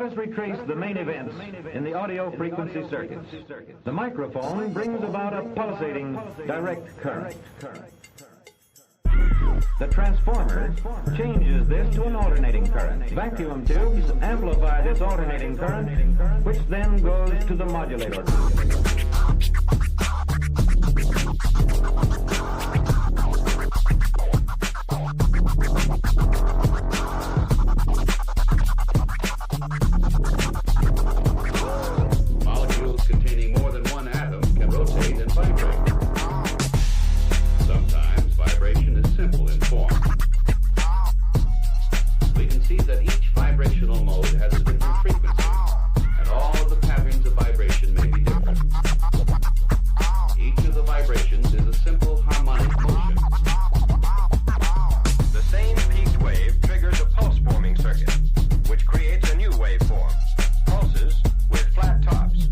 Let us retrace the main events in the audio frequency circuit. The microphone brings about a pulsating direct current. The transformer changes this to an alternating current. Vacuum tubes amplify this alternating current, which then goes to the modulator. Molecules containing more than one atom can rotate and vibrate. Sometimes vibration is simple in form. We can see that each vibrational mode has a different frequency, and all of the patterns of vibration may be different. Each of the vibrations is a simple harmonic motion. The same peaked wave triggers a pulse-forming circuit, which creates a new waveform, pulses with flat tops.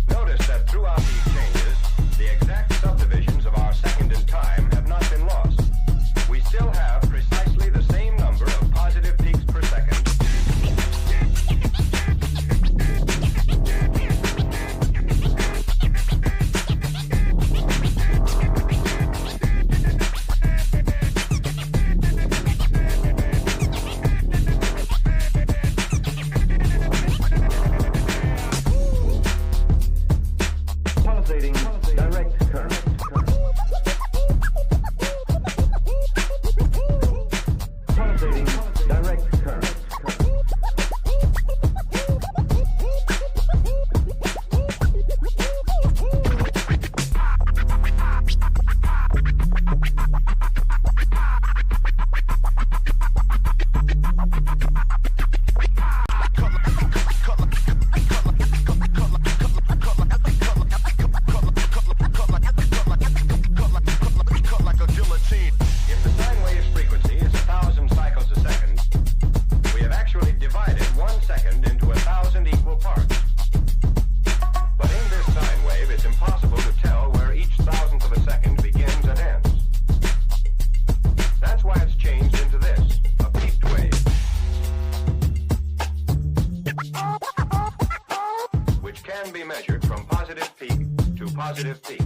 Notice that throughout these changes, the exact subdivisions of our second in time have not been lost. We still have precisely the same number of positive peaks per second. Pulsating direct current. Pulsating direct current. Like a guillotine. If the sine wave's frequency is 1,000 cycles a second, we have actually divided 1 second into 1,000 equal parts. But in this sine wave, it's impossible to tell where each thousandth of a second begins and ends. That's why it's changed into this, a peaked wave, which can be measured from positive peak to positive peak.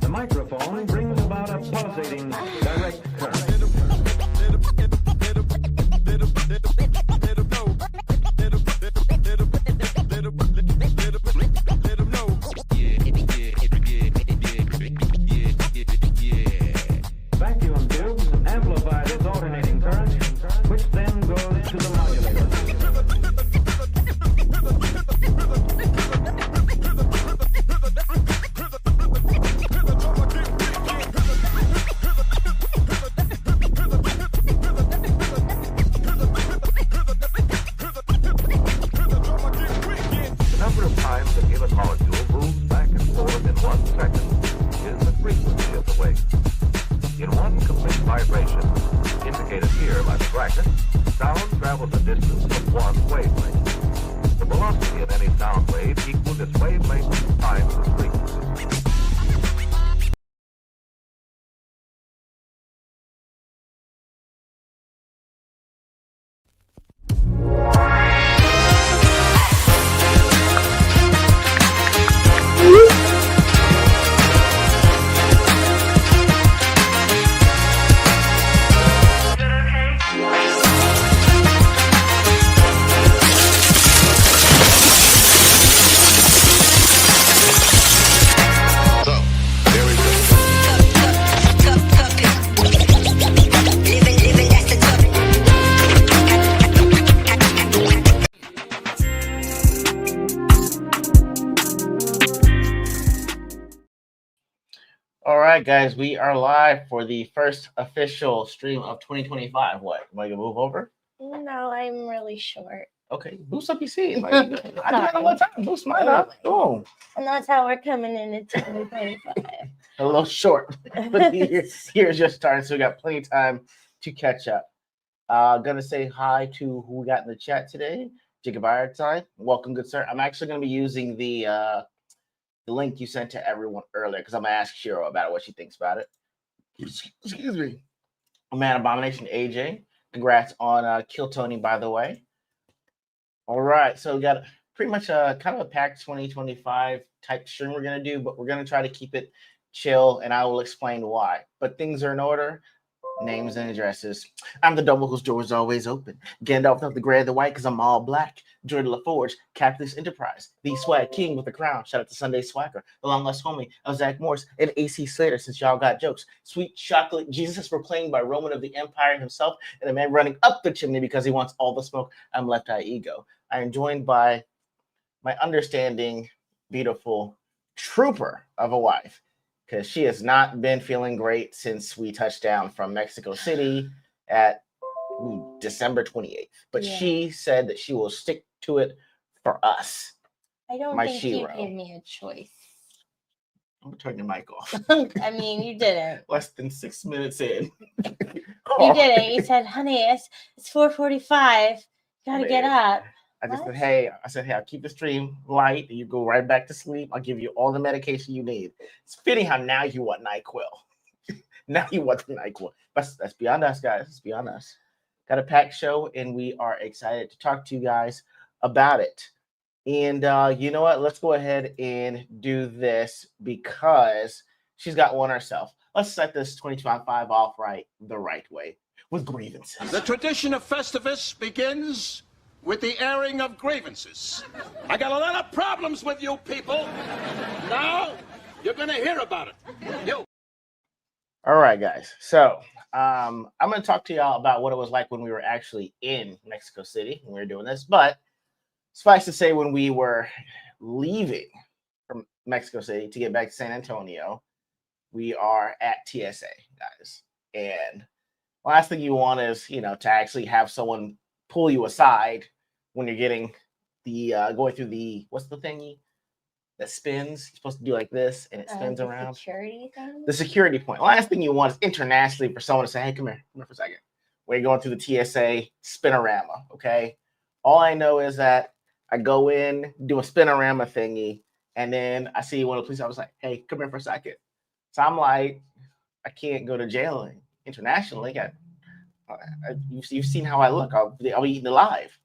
The microphone brings about a pulsating direct current. Vacuum tubes amplify this alternating current, which then goes to the modulator. The number of times a given molecule moves back and forth in 1 second is the frequency of the wave. In one complete vibration, indicated here by the bracket, sound travels a distance of 1 wavelength. The velocity of any sound wave equals its wavelength times its frequency. All right, guys, we are live for the first official stream of 2025. What? Am I gonna move over? No, I'm really short. Okay, boost up your seat. Like, I do that all the time. Boost mine up. Boom. And that's how we're coming into 2025. A little short, but here's your start. So we got plenty of time to catch up. Gonna say hi to who we got in the chat today. Jacob Ironside, welcome, good sir. I'm actually gonna be using the link you sent to everyone earlier because I'm gonna ask Shiro about it, what she thinks about it. Excuse me. Man Abomination AJ. Congrats on Kill Tony, by the way. All right, so we got pretty much a kind of a packed 2025 type stream we're gonna do, but we're gonna try to keep it chill, and I will explain why. But things are in order. Names and addresses. I'm the double whose door is always open. Gandalf of the gray and the white because I'm all black. Jordan LaForge, Capitalist Enterprise. The Swag King with the crown. Shout out to Sunday Swagger. The long lost homie of Zach Morris and AC Slater since y'all got jokes. Sweet Chocolate Jesus proclaimed by Roman of the Empire himself and a man running up the chimney because he wants all the smoke. I'm Left Eye Ego. I am joined by my understanding, beautiful trooper of a wife, because she has not been feeling great since we touched down from Mexico City at December 28th. But she said that she will stick to it for us. I don't My think you Shiro. gave me a choice. I'm gonna turn your mic off. I mean, you didn't. Less than 6 minutes in. You didn't. You said, honey, it's 4:45. Gotta get up. I just What? said, hey, I'll keep the stream light and you go right back to sleep. I'll give you all the medication you need. It's fitting how now you want NyQuil. Now you want the NyQuil. But that's beyond us, guys. It's beyond us. Got a packed show, and we are excited to talk to you guys about it. And you know what? Let's go ahead and do this because she's got one herself. Let's set this 2025 off the right way with grievances. The tradition of Festivus begins with the airing of grievances. I got a lot of problems with you people. Now you're gonna hear about it. You. All right, guys. So I'm going to talk to y'all about what it was like when we were actually in Mexico City when we were doing this. But suffice to say, when we were leaving from Mexico City to get back to San Antonio, we are at TSA, guys. And last thing you want is, to actually have someone pull you aside when you're getting the going through the what's the thingy that spins? You're supposed to do like this and it spins around. Security thing? The security point. Last thing you want is internationally for someone to say, hey, come here for a second. We're going through the TSA spinorama, okay? All I know is that I go in, do a spinorama thingy, and then I see one of the police officers like, hey, come here for a second. So I'm like, I can't go to jail internationally. You've seen how I look. I'll be eaten alive.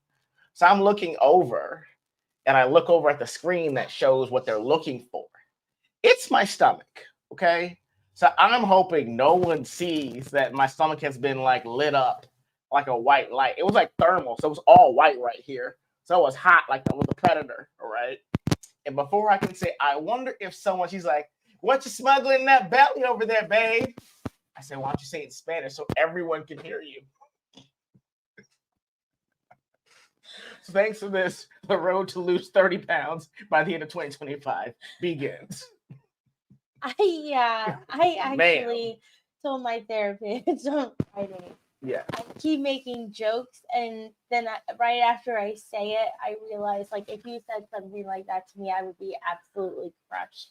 So I'm looking over, and I look over at the screen that shows what they're looking for. It's my stomach, okay? So I'm hoping no one sees that my stomach has been lit up like a white light. It was like thermal, so it was all white right here. So it was hot like I was a predator, all right? And before I can say, I wonder if she's like, what you smuggling in that belly over there, babe? I said, why don't you say it in Spanish so everyone can hear you? So thanks to this, the road to lose 30 pounds by the end of 2025 begins. I actually told my therapist, don't write it. Yeah. I keep making jokes, and then right after I say it, I realize, if you said something like that to me, I would be absolutely crushed.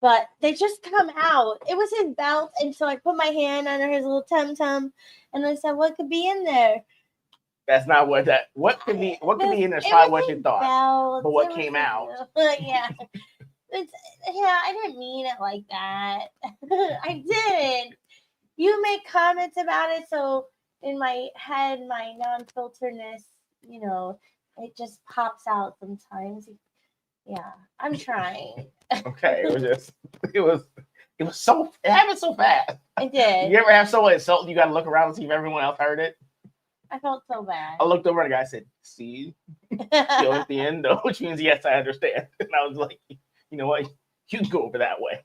But they just come out. It was his belt, and so I put my hand under his little tum-tum, and I said, what could be in there? That's not what could be in there is probably what you thought. Belt. But what came out. Yeah. I didn't mean it like that. I didn't. You make comments about it, so in my head, my non-filterness, it just pops out sometimes. Yeah, I'm trying. Okay, it happened so fast. It did. You ever have someone insult you? Got to look around and see if everyone else heard it. I felt so bad. I looked over and the guy said, "See, still at the end though," which means yes, I understand. And I was like, you know what, you can go over that way.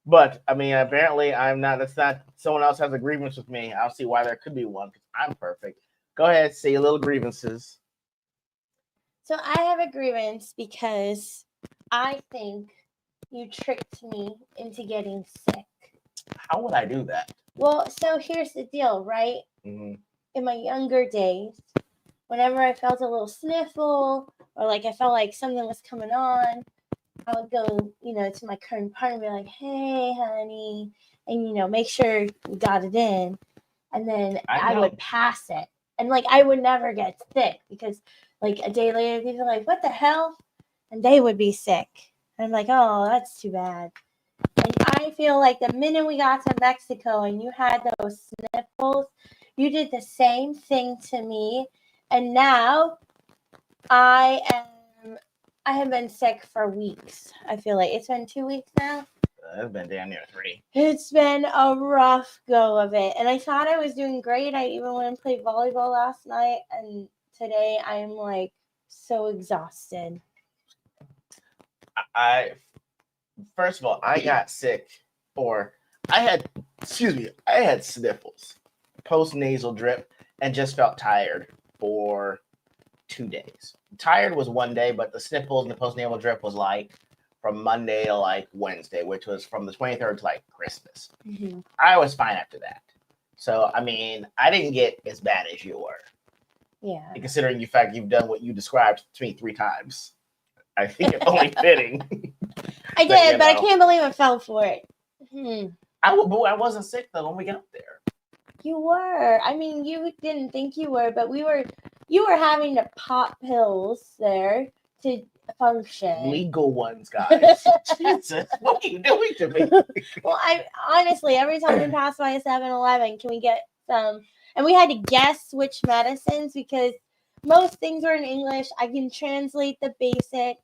But I mean, apparently I'm not. That's not. Someone else has a grievance with me. I'll see why there could be one because I'm perfect. Go ahead, say your little grievances. So I have a grievance because I think you tricked me into getting sick. How would I do that? Well, so here's the deal, right? Mm-hmm. In my younger days, whenever I felt a little sniffle or I felt like something was coming on, I would go, to my current partner and be like, hey, honey, and, make sure you got it in. And then I would pass it. And, I would never get sick because, a day later, they'd be like, what the hell? And they would be sick. And I'm like, oh, that's too bad. And I I feel like the minute we got to Mexico and you had those sniffles, you did the same thing to me. And now I have been sick for weeks. I feel like it's been 2 weeks now. It's been damn near 3. It's been a rough go of it. And I thought I was doing great. I even went and played volleyball last night. And today I'm like so exhausted. First of all, I got sick, or I had sniffles, post nasal drip, and just felt tired for 2 days. Tired was 1 day, but the sniffles and the post nasal drip was like from Monday to like Wednesday, which was from the 23rd to like Christmas. Mm-hmm. I was fine after that. So, I mean, I didn't get as bad as you were. Yeah. And considering the fact you've done what you described to me 3 times, I think it's only fitting. I did, but I can't believe I fell for it. I wasn't sick though when we got there. You were. I mean, you didn't think you were, but you were having to pop pills there to function. Legal ones, guys. Jesus, what are you doing to me? Well, I honestly, every time we pass by a 7-Eleven, can we get some? And we had to guess which medicines because most things were in English. I can translate the basics,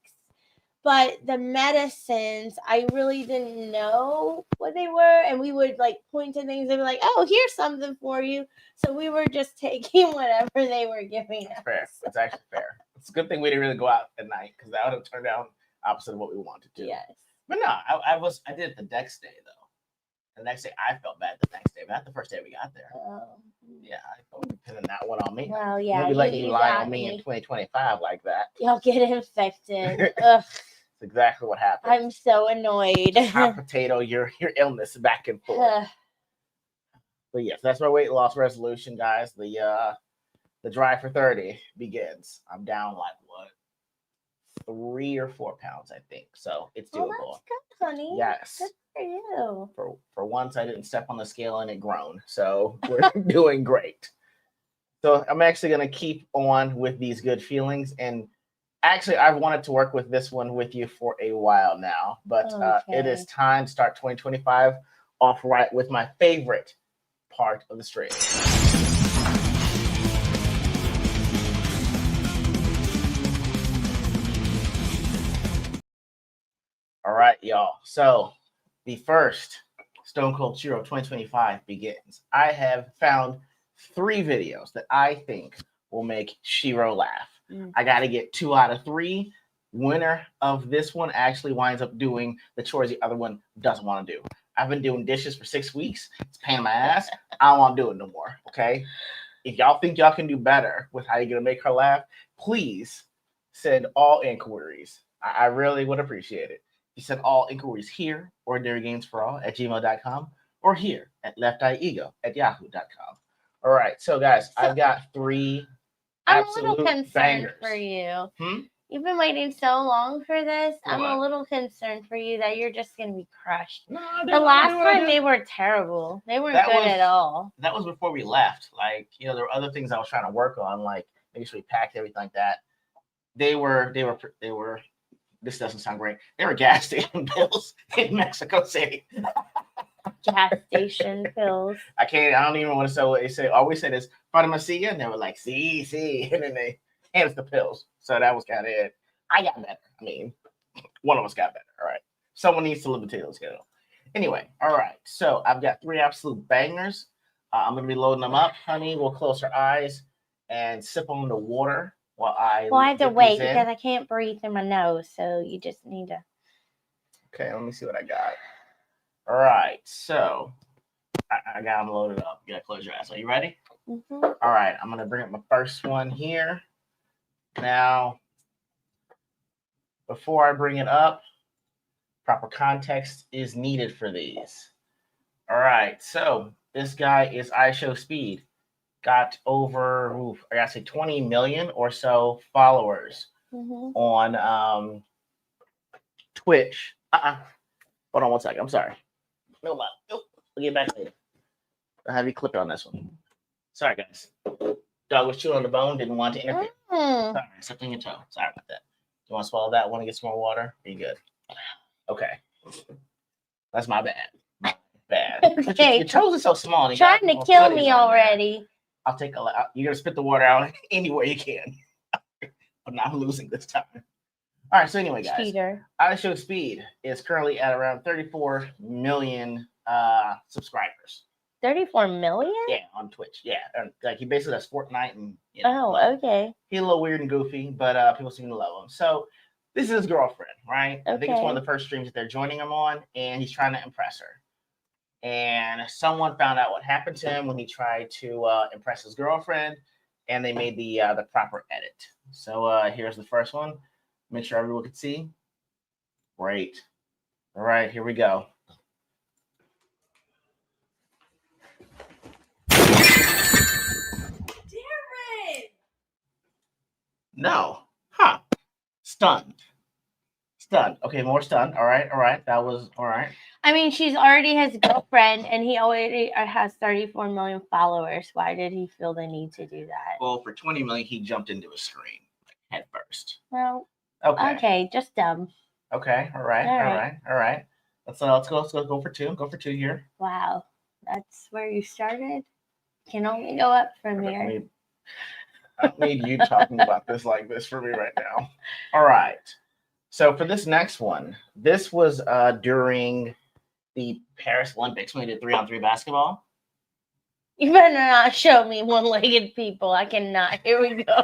but the medicines, I really didn't know what they were. And we would like point to things and be like, oh, here's something for you. So we were just taking whatever they were giving us. Fair. It's actually fair. It's a good thing we didn't really go out at night because that would have turned out opposite of what we wanted to. Yes. But no, I did it the next day though. The next day I felt bad. The next day, but not the first day we got there. Yeah, I thought we pinning that one on me. Well, yeah. You'll be letting you lie on me in 2025 like that. You'll get infected. Ugh. That's exactly what happened. I'm so annoyed. Hot potato, your illness back and forth. But yes, that's my weight loss resolution, guys. The drive for 30 begins. I'm down like what, 3 or 4 pounds, I think. So it's doable. Oh, that's good, honey. Yes. Good for you. For once, I didn't step on the scale and it grown. So we're doing great. So I'm actually going to keep on with these good feelings. And actually, I've wanted to work with this one with you for a while now. But it is time to start 2025 off right with my favorite part of the stream. All right, y'all. So the first Stone Cold Chiro 2025 begins. I have found 3 videos that I think will make Shiro laugh. I got to get 2 out of 3. Winner of this one actually winds up doing the chores the other one doesn't want to do. I've been doing dishes for 6 weeks. It's a pain in my ass. I don't want to do it no more, okay? If y'all think y'all can do better with how you're going to make her laugh, please send all inquiries. I really would appreciate it. You send all inquiries here, ordinarygamesforall@gmail.com, or here at lefteyeego@yahoo.com. All right, so guys, I've got 3 absolute I'm a little concerned bangers. for you. You've been waiting so long for this. I'm a little concerned for you that you're just going to be crushed. No, the last time they were terrible. They weren't good at all. That was before we left. Like, there were other things I was trying to work on, like making sure we packed everything like that. They were. This doesn't sound great. They were gas station bills in Mexico City. Gas station pills. I don't even want to say what they say. All we said is farmacia, and they were like, see, and then they handed us the pills. So that was kind of it. I got better. I mean, one of us got better. All right. Someone needs to live until those go. Anyway, all right. So I've got 3 absolute bangers. I'm going to be loading them up. Honey, we'll close our eyes and sip on the water while I have to wait because I can't breathe through my nose. So you just need to. Okay, let me see what I got. All right. So I got them loaded up. You got to close your eyes. Are you ready? Mm-hmm. All right. I'm going to bring up my first one here. Now, before I bring it up, proper context is needed for these. All right, so this guy is iShowSpeed. Got over, I gotta say 20 million or so followers on Twitch. Hold on one second. I'm sorry. No, we'll get back later. I'll have you clip it on this one. Sorry, guys. Dog was chewing on the bone, didn't want to interfere. Sorry, stepped on your toe. Sorry about that. You want to swallow that? Want to get some more water? Are you good? Okay. That's my bad. My bad. Okay. Your toes are so small. and you Trying got to little kill footies me on there. already. I'll take a. You're gonna spit the water out anywhere you can. But not losing this time. All right. So anyway, guys, Cheater. iShow Speed is currently at around 34 million subscribers. 34 million? Yeah, on Twitch. Yeah, and like he basically does Fortnite and Oh, okay. He's a little weird and goofy, but people seem to love him. So this is his girlfriend, right? I think it's one of the first streams that they're joining him on, and he's trying to impress her. And someone found out what happened to him when he tried to impress his girlfriend, and they made the proper edit. So here's the first one. Make sure everyone can see. Great. All right, here we go. No. Huh. Stunned. Okay, more stunned. All right. That was all right. I mean, she's already his girlfriend, and he already has 34 million followers. Why did he feel the need to do that? Well, for 20 million, he jumped into a screen head first. Well, okay, just dumb. Okay, all right. Let's go for two. Go for two here. Wow, that's where you started. Can only go up from here. I don't need you talking about this like this for me right now. All right. So for this next one, this was during the Paris Olympics when we did 3-on-3 basketball. You better not show me one-legged people. I cannot. Here we go.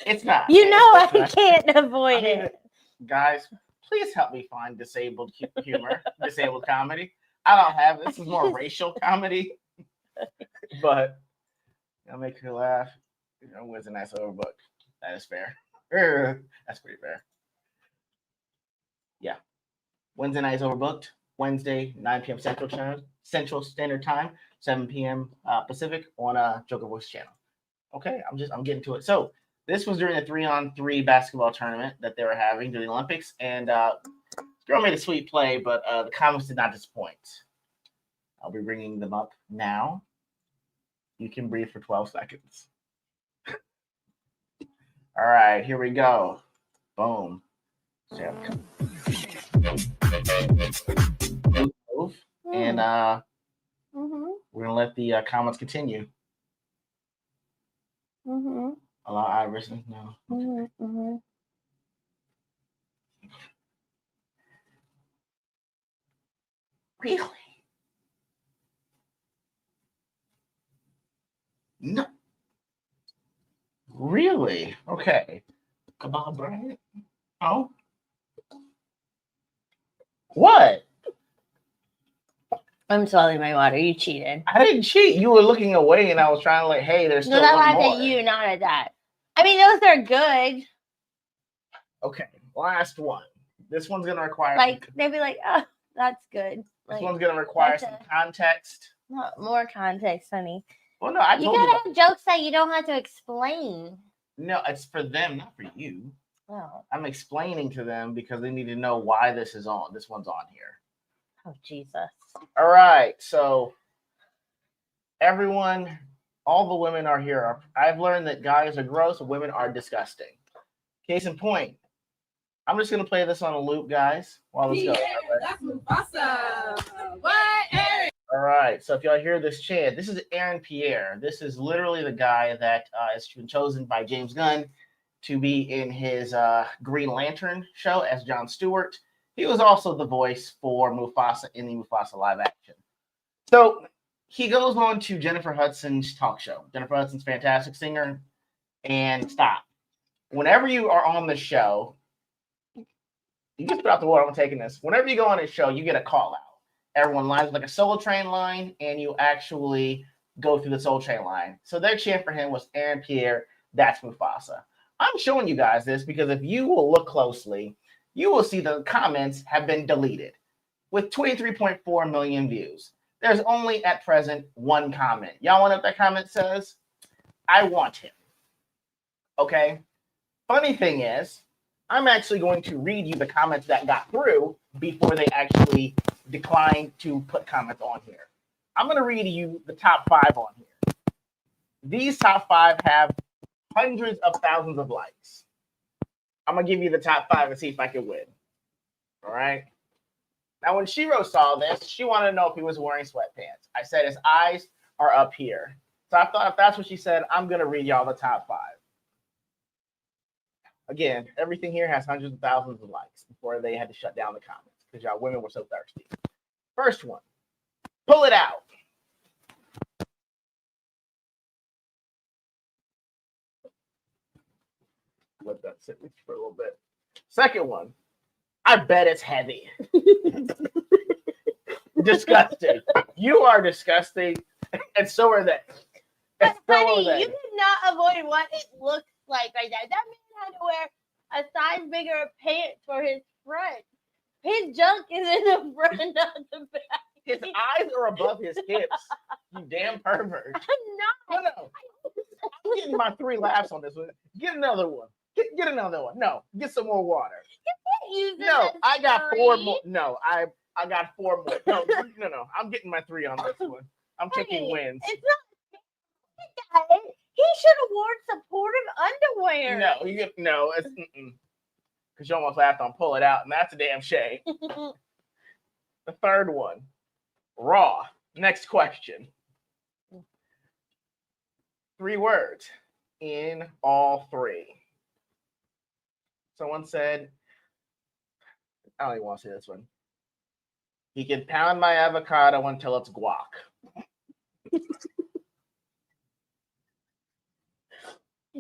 It's not. You know I can't avoid it. Guys, please help me find disabled humor, disabled comedy. I don't have this. Is more racial comedy, but I'll make you laugh. When's a nice overbook? That is fair. That's pretty fair. Yeah. Wednesday night is overbooked. Wednesday, 9 p.m. Central Standard Time, 7 p.m. Pacific on Joker Voice channel. Okay, I'm getting to it. So this was during the 3-on-3 basketball tournament that they were having during the Olympics, and girl made a sweet play, but the comments did not disappoint. I'll be bringing them up now. You can breathe for 12 seconds. All right, here we go. Boom. And we're gonna let the comments continue. Allow Iris no. Really? No. Really? Okay. Kabal Bryant? Oh. What? I'm swallowing my water. You cheated. I didn't cheat. You were looking away, and I was trying to like, hey, there's still that one laughed more. at you, not at that. I mean, those are good. Okay, last one. This one's gonna require they'd be like, oh, that's good. This one's gonna require some context. Not more context, honey. Well, no, I told you. You gotta have jokes that you don't have to explain. No, it's for them, not for you. Oh. I'm explaining to them because they need to know why this is on. This one's on here. Oh, Jesus. All right, so everyone, all the women are here. I've learned that guys are gross, women are disgusting. Case in point, I'm just gonna play this on a loop, guys. While this goes. That's awesome. What? Aaron? All right, so if y'all hear this chant, this is Aaron Pierre. This is literally the guy that has been chosen by James Gunn to be in his Green Lantern show as Jon Stewart. He was also the voice for Mufasa in the Mufasa live action. So he goes on to Jennifer Hudson's talk show. Jennifer Hudson's fantastic singer. And stop. Whenever you are on the show, you just put out the word, I'm taking this. Whenever you go on his show, you get a call out. Everyone lines like a Soul Train line, and you actually go through the Soul Train line. So their chant for him was Aaron Pierre, that's Mufasa. I'm showing you guys this because if you will look closely, you will see the comments have been deleted with 23.4 million views. There's only at present one comment. Y'all want to know what that comment says? I want him. Okay. Funny thing is, I'm actually going to read you the comments that got through before they actually declined to put comments on here. I'm going to read you the top 5 on here. These top 5 have hundreds of thousands of likes. I'm going to give you the top 5 and see if I can win. All right. Now, when Shiro saw this, she wanted to know if he was wearing sweatpants. I said his eyes are up here. So I thought if that's what she said, I'm going to read y'all the top 5. Again, everything here has hundreds of thousands of likes before they had to shut down the comments because y'all women were so thirsty. First one, pull it out. Let that sit with you for a little bit. Second one, I bet it's heavy. Disgusting. You are disgusting, and so are they. But honey, you could not avoid what it looks like right now. That man had to wear a size bigger pants for his front. His junk is in the front, not the back. His eyes are above his hips. You damn pervert. I'm not. No. I'm getting my 3 laughs on this one. Get another one. Get another one. No, get some more water. No, I got 4 more. No, I got 4 more. No. I'm getting my 3 on this one. I'm taking wins. It's not. He should have worn supportive underwear. No, it's because you almost laughed on pull it out, and that's a damn shame. The third one, raw. Next question. 3 words in all 3. Someone said, I don't even want to say this one. He can pound my avocado until it's guac.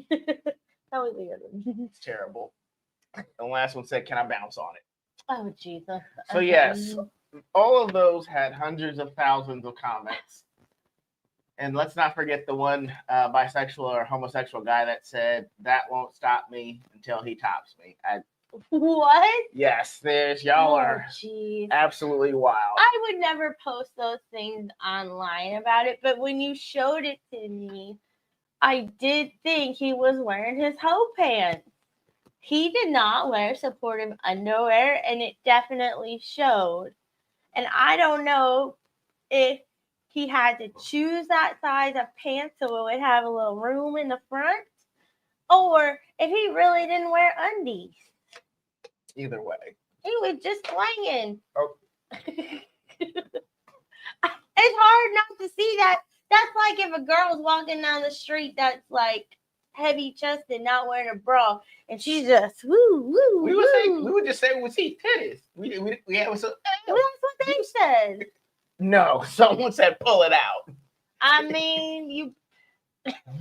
That was the other one. It's terrible. And the last one said, can I bounce on it? Oh, Jesus. So, yes, all of those had hundreds of thousands of comments. And let's not forget the one bisexual or homosexual guy that said, that won't stop me until he tops me. What? Yes, y'all are absolutely wild. I would never post those things online about it, but when you showed it to me, I did think he was wearing his hoe pants. He did not wear supportive underwear, and it definitely showed. And I don't know if he had to choose that size of pants so it would have a little room in the front, or if he really didn't wear undies. Either way. He was just playing. Oh. It's hard not to see that. That's like if a girl's walking down the street that's like heavy chested, not wearing a bra, and she's just woo. We would just say we see titties. We have some. Well, that's what they said. No, someone said pull it out. I mean, you.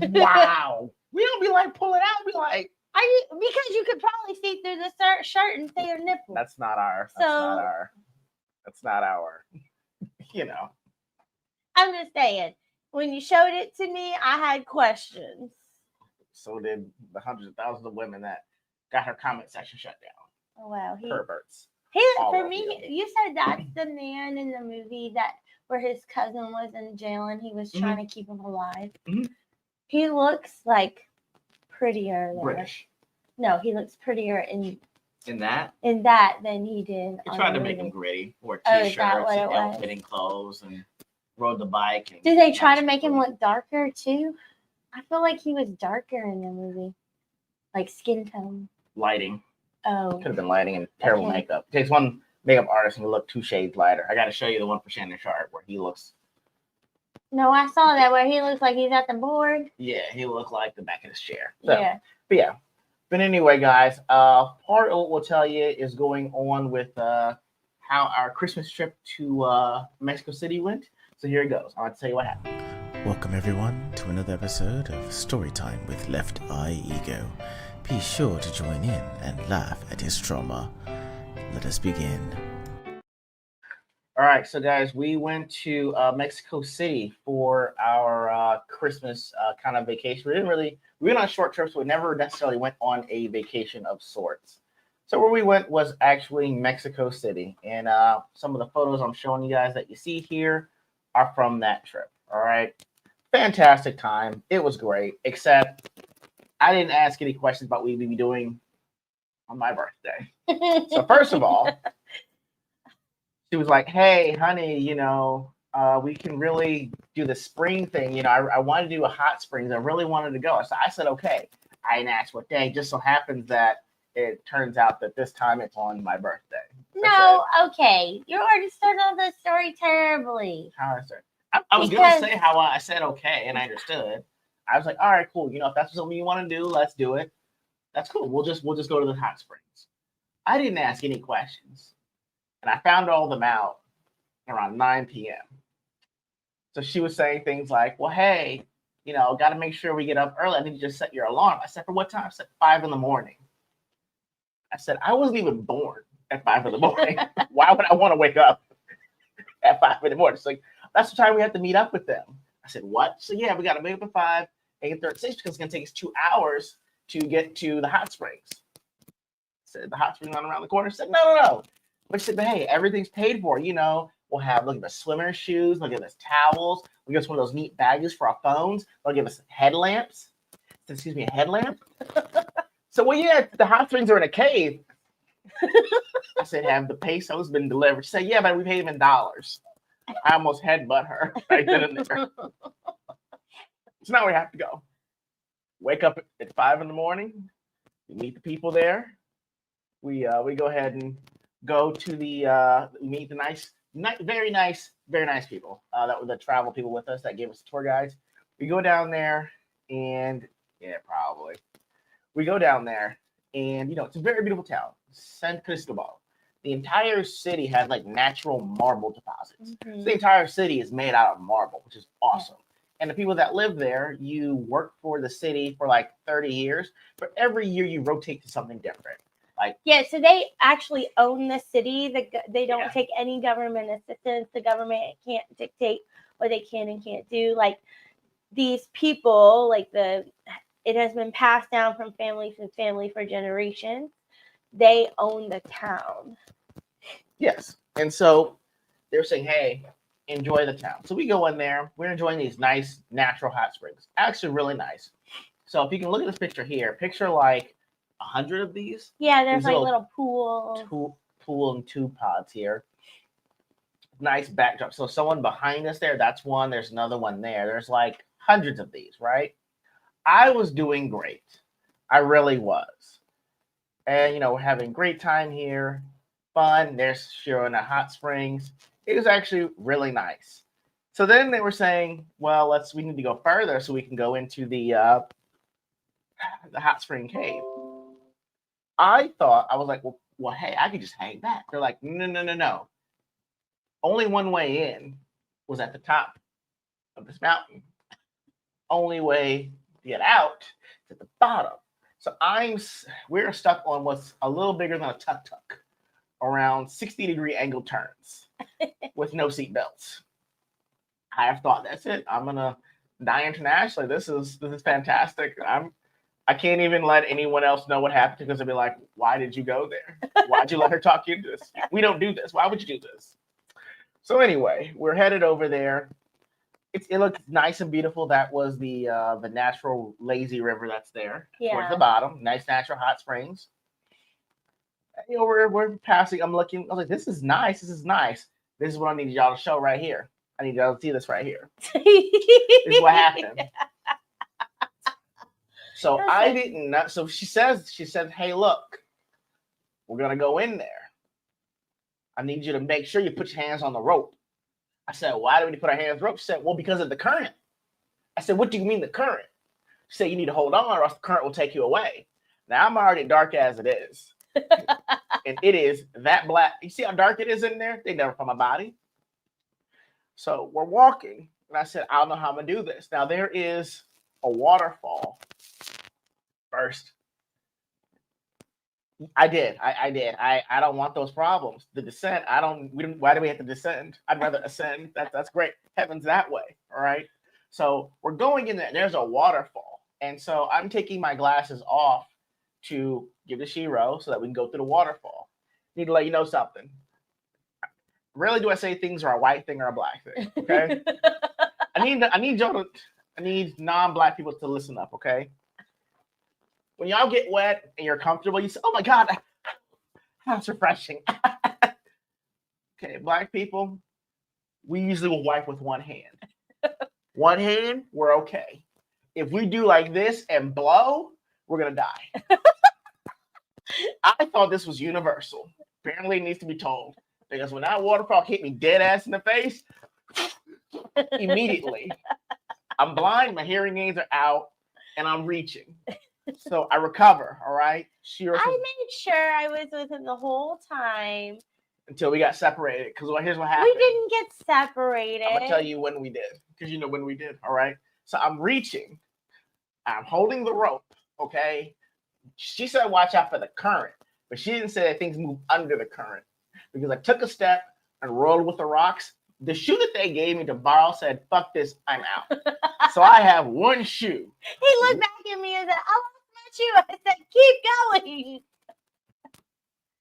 Wow. We don't be like pull it out. We like. Because you could probably see through the shirt and see your nipple. That's not our. That's not our. You know. I'm just saying. When you showed it to me, I had questions. So did the hundreds of thousands of women that got her comment section shut down. Oh wow, perverts. For me, you said that's the man in the movie where his cousin was in jail and he was trying to keep him alive. Mm-hmm. He looks like prettier there. British. No, he looks prettier in that than he did. They tried to make him gritty, wore Oh, t-shirts and ill-fitting clothes and rode the bike. Did they try to make him look darker too? I feel like he was darker in the movie, like skin tone. Lighting. Oh, could have been lighting and terrible makeup. It takes one makeup artist and look 2 shades lighter. I got to show you the one for Shannon Sharp where he looks. No, I saw that where he looks like he's at the board. Yeah, he looked like the back of his chair. So, yeah. But anyway, guys, part of what we'll tell you is going on with how our Christmas trip to Mexico City went. So here it goes. I'll tell you what happened. Welcome everyone to another episode of Storytime with Left Eye E.G.O. Be sure to join in and laugh at his trauma. Let us begin. All right, so guys, we went to Mexico City for our Christmas kind of vacation. We went on short trips, but we never necessarily went on a vacation of sorts. So where we went was actually Mexico City. And some of the photos I'm showing you guys that you see here are from that trip. All right. Fantastic time. It was great, except I didn't ask any questions about what we'd be doing on my birthday. So first of all, she was like, hey, honey, we can really do the spring thing. I wanted to do a hot springs. I really wanted to go. So I said, okay. I didn't ask what day. Just so happens that it turns out that this time it's on my birthday. No, okay. You already started on the story terribly. How I said, I was Because- gonna say how I said okay, and I understood. I was like, all right, cool. If that's something you want to do, let's do it. That's cool. We'll just go to the hot springs. I didn't ask any questions, and I found all of them out around 9 p.m. So she was saying things like, well, hey, got to make sure we get up early. I need you to set your alarm. I said, for what time? I said, 5 in the morning. I said, I wasn't even born at 5 in the morning. Why would I want to wake up at 5 in the morning? It's like, that's the time we have to meet up with them. I said, what? So yeah, we got to wake up at 5, 8:36 because it's going to take us 2 hours to get to the hot springs. I said, the hot springs around the corner. I said, no. But she said, but hey, everything's paid for. We'll have, look at the swimmer shoes. They'll give us towels. We'll give us one of those neat bags for our phones. They'll give us headlamps. Excuse me, a headlamp. So, well, yeah, the hot springs are in a cave. I said, have the pesos been delivered? She said, yeah, but we paid them in dollars. I almost headbutt her right then and there. So now we have to go. Wake up at 5 in the morning. We meet the people there. We go ahead and go to the meet the very nice people that were the travel people with us that gave us the tour guides. We go down there and we go down there and it's a very beautiful town, San Cristobal. The entire city has like natural marble deposits. Mm-hmm. So the entire city is made out of marble, which is awesome. And the people that live there, you work for the city for like 30 years, but every year you rotate to something different. Yeah, so they actually own the city. They don't take any government assistance. The government can't dictate what they can and can't do. Like these people, it has been passed down from family to family for generations. They own the town. Yes. And so they're saying, hey, enjoy the town. So we go in there. We're enjoying these nice natural hot springs. Actually, really nice. So if you can look at this picture here, picture like 100 of these. Yeah, there's these like little pools. Pool and tube pods here. Nice backdrop. So someone behind us there, that's one. There's another one there. There's like hundreds of these, right? I was doing great. I really was. And, we're having a great time here. Fun. There's showing the hot springs. It was actually really nice. So then they were saying, well, we need to go further so we can go into the hot spring cave. I was like, well, hey, I could just hang back. They're like, no. Only one way in was at the top of this mountain. Only way to get out is at the bottom. So we're stuck on what's a little bigger than a tuk-tuk, around 60-degree angle turns with no seat belts. I have thought, that's it. I'm gonna die internationally. This is fantastic. I can't even let anyone else know what happened because they'll be like, why did you go there? Why'd you let her talk you into this? We don't do this. Why would you do this? So anyway, we're headed over there. It looks nice and beautiful. That was the natural lazy river that's there towards the bottom. Nice natural hot springs. We're passing. I'm looking. I was like, this is nice. This is nice. This is what I need y'all to show right here. I need y'all to see this right here. This is what happened. So I didn't know. So she said, hey, look, we're going to go in there. I need you to make sure you put your hands on the rope. I said, why do we need to put our hands on the rope? She said, well, because of the current. I said, what do you mean the current? She said, you need to hold on or else the current will take you away. Now, I'm already dark as it is. And it is that black. You see how dark it is in there? They never from my body. So we're walking. And I said, I don't know how I'm going to do this. Now, there is a waterfall first. I did. I don't want those problems. The descent, why do we have to descend? I'd rather ascend. That's great. Heaven's that way. All right. So we're going in there. There's a waterfall. And so I'm taking my glasses off to give to Shiro so that we can go through the waterfall. Need to let you know something. Rarely do I say things are a white thing or a black thing. Okay. I need non-black people to listen up. Okay. When y'all get wet and you're comfortable, you say, oh my God, that's refreshing. Okay, black people, we usually will wipe with one hand. One hand, we're okay. If we do like this and blow, we're going to die. I thought this was universal. apparently needs to be told. Because when that waterfall hit me dead ass in the face, immediately, I'm blind, my hearing aids are out, and I'm reaching. So I recover, all right? I made sure I was with him the whole time. Until we got separated. Because here's what happened. We didn't get separated. I'm going to tell you when we did. Because you know when we did, all right? So I'm reaching. I'm holding the rope, okay? She said watch out for the current. But she didn't say that things move under the current. Because I took a step and rolled with the rocks. The shoe that they gave me to borrow said, fuck this, I'm out. So I have one shoe. He looked back at me and said, I lost my shoe. I said, keep going.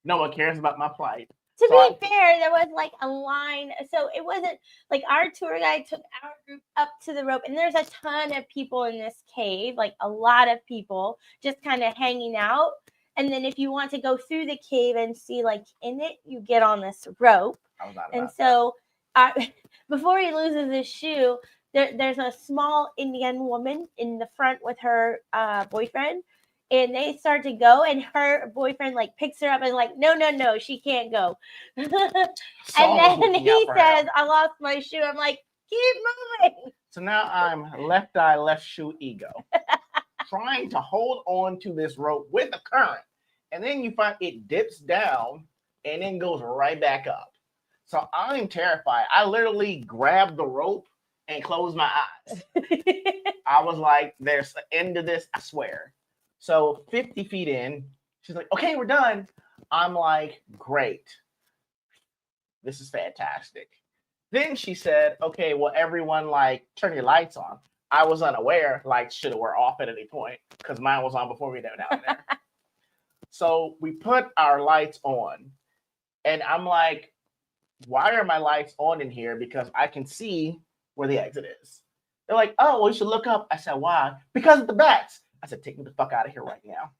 No one cares about my plight. To be fair, there was like a line. So it wasn't like our tour guide took our group up to the rope. And there's a ton of people in this cave, like a lot of people just kind of hanging out. And then if you want to go through the cave and see like in it, you get on this rope. And so before he loses his shoe, there's a small Indian woman in the front with her boyfriend. And they start to go, and her boyfriend like picks her up and like, no, she can't go. And then he says, I lost my shoe. I'm like, keep moving. So now I'm left eye, left shoe ego. Trying to hold on to this rope with the current. And then you find it dips down and then goes right back up. So I'm terrified. I literally grabbed the rope and closed my eyes. I was like, there's the end of this, I swear. So 50 feet in, she's like, okay, we're done. I'm like, great. This is fantastic. Then she said, okay, well, everyone, like, turn your lights on. I was unaware, lights should have were off at any point because mine was on before we went down there. So we put our lights on, and I'm like, why are my lights on in here? Because I can see where the exit is. They're like, oh, well, you should look up. I said, why? Because of the bats. I said, take me the fuck out of here right now.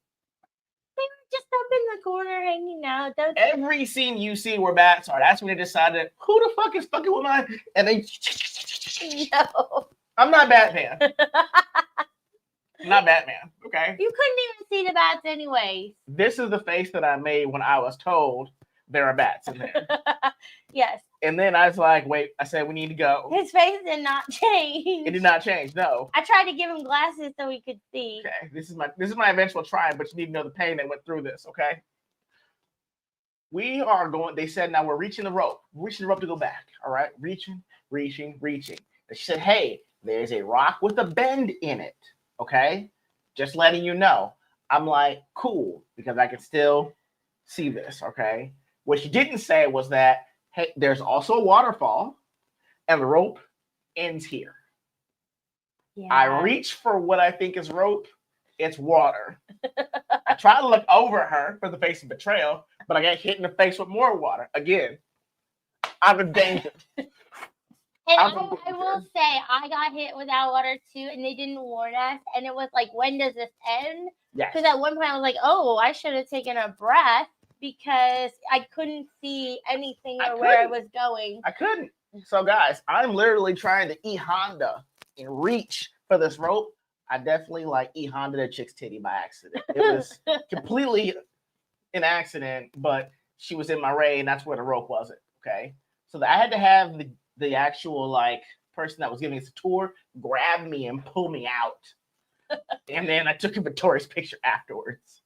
They were just up in the corner hanging out. Every scene you see where bats are, that's when they decided, who the fuck is fucking with mine? And they... No. I'm not Batman. I'm not Batman, okay? You couldn't even see the bats anyway. This is the face that I made when I was told there are bats in there. Yes. And then I was like, wait, I said, we need to go. His face did not change. It did not change, no. I tried to give him glasses so he could see. Okay, this is my eventual try, but you need to know the pain that went through this, okay? We are going, they said, now we're reaching the rope. We're reaching the rope to go back, all right? Reaching. And she said, hey, there's a rock with a bend in it, okay? Just letting you know. I'm like, cool, because I can still see this, okay? What she didn't say was that, hey, there's also a waterfall, and the rope ends here. Yeah. I reach for what I think is rope. It's water. I try to look over her for the face of betrayal, but I get hit in the face with more water. Again, I'm in danger. And I will say, I got hit with that water too, and they didn't warn us. And it was like, when does this end? Yes. Because at one point I was like, oh, I should have taken a breath because I couldn't see anything or where I was going. I couldn't. So, guys, I'm literally trying to E-Honda and reach for this rope. I definitely like E-Honda the chick's titty by accident. It was completely an accident, but she was in my ray, and that's where the rope wasn't. Okay. So I had to have the actual like person that was giving us a tour grab me and pull me out. And then I took a Victoria's picture afterwards.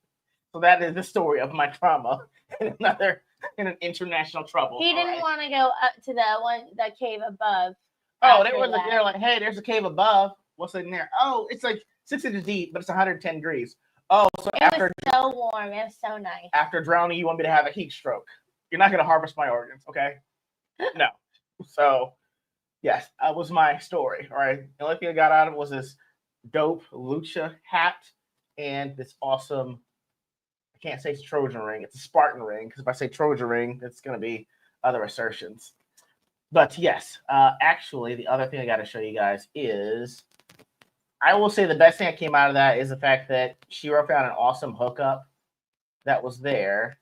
So that is the story of my trauma in an international trouble. He didn't want to go up to the cave above. Oh, they're like, hey, there's a cave above. What's in there? Oh, it's like 6 inches deep, but it's 110 degrees. Oh, so it was so warm. It was so nice. After drowning, you want me to have a heat stroke. You're not going to harvest my organs, okay? No. So, yes, that was my story, all right? The only thing I got out of it was this dope lucha hat and this awesome, I can't say it's Trojan ring, it's a Spartan ring, because if I say Trojan ring, it's going to be other assertions. But yes, actually, the other thing I got to show you guys is, I will say the best thing that came out of that is the fact that Shiro found an awesome hookup that was there,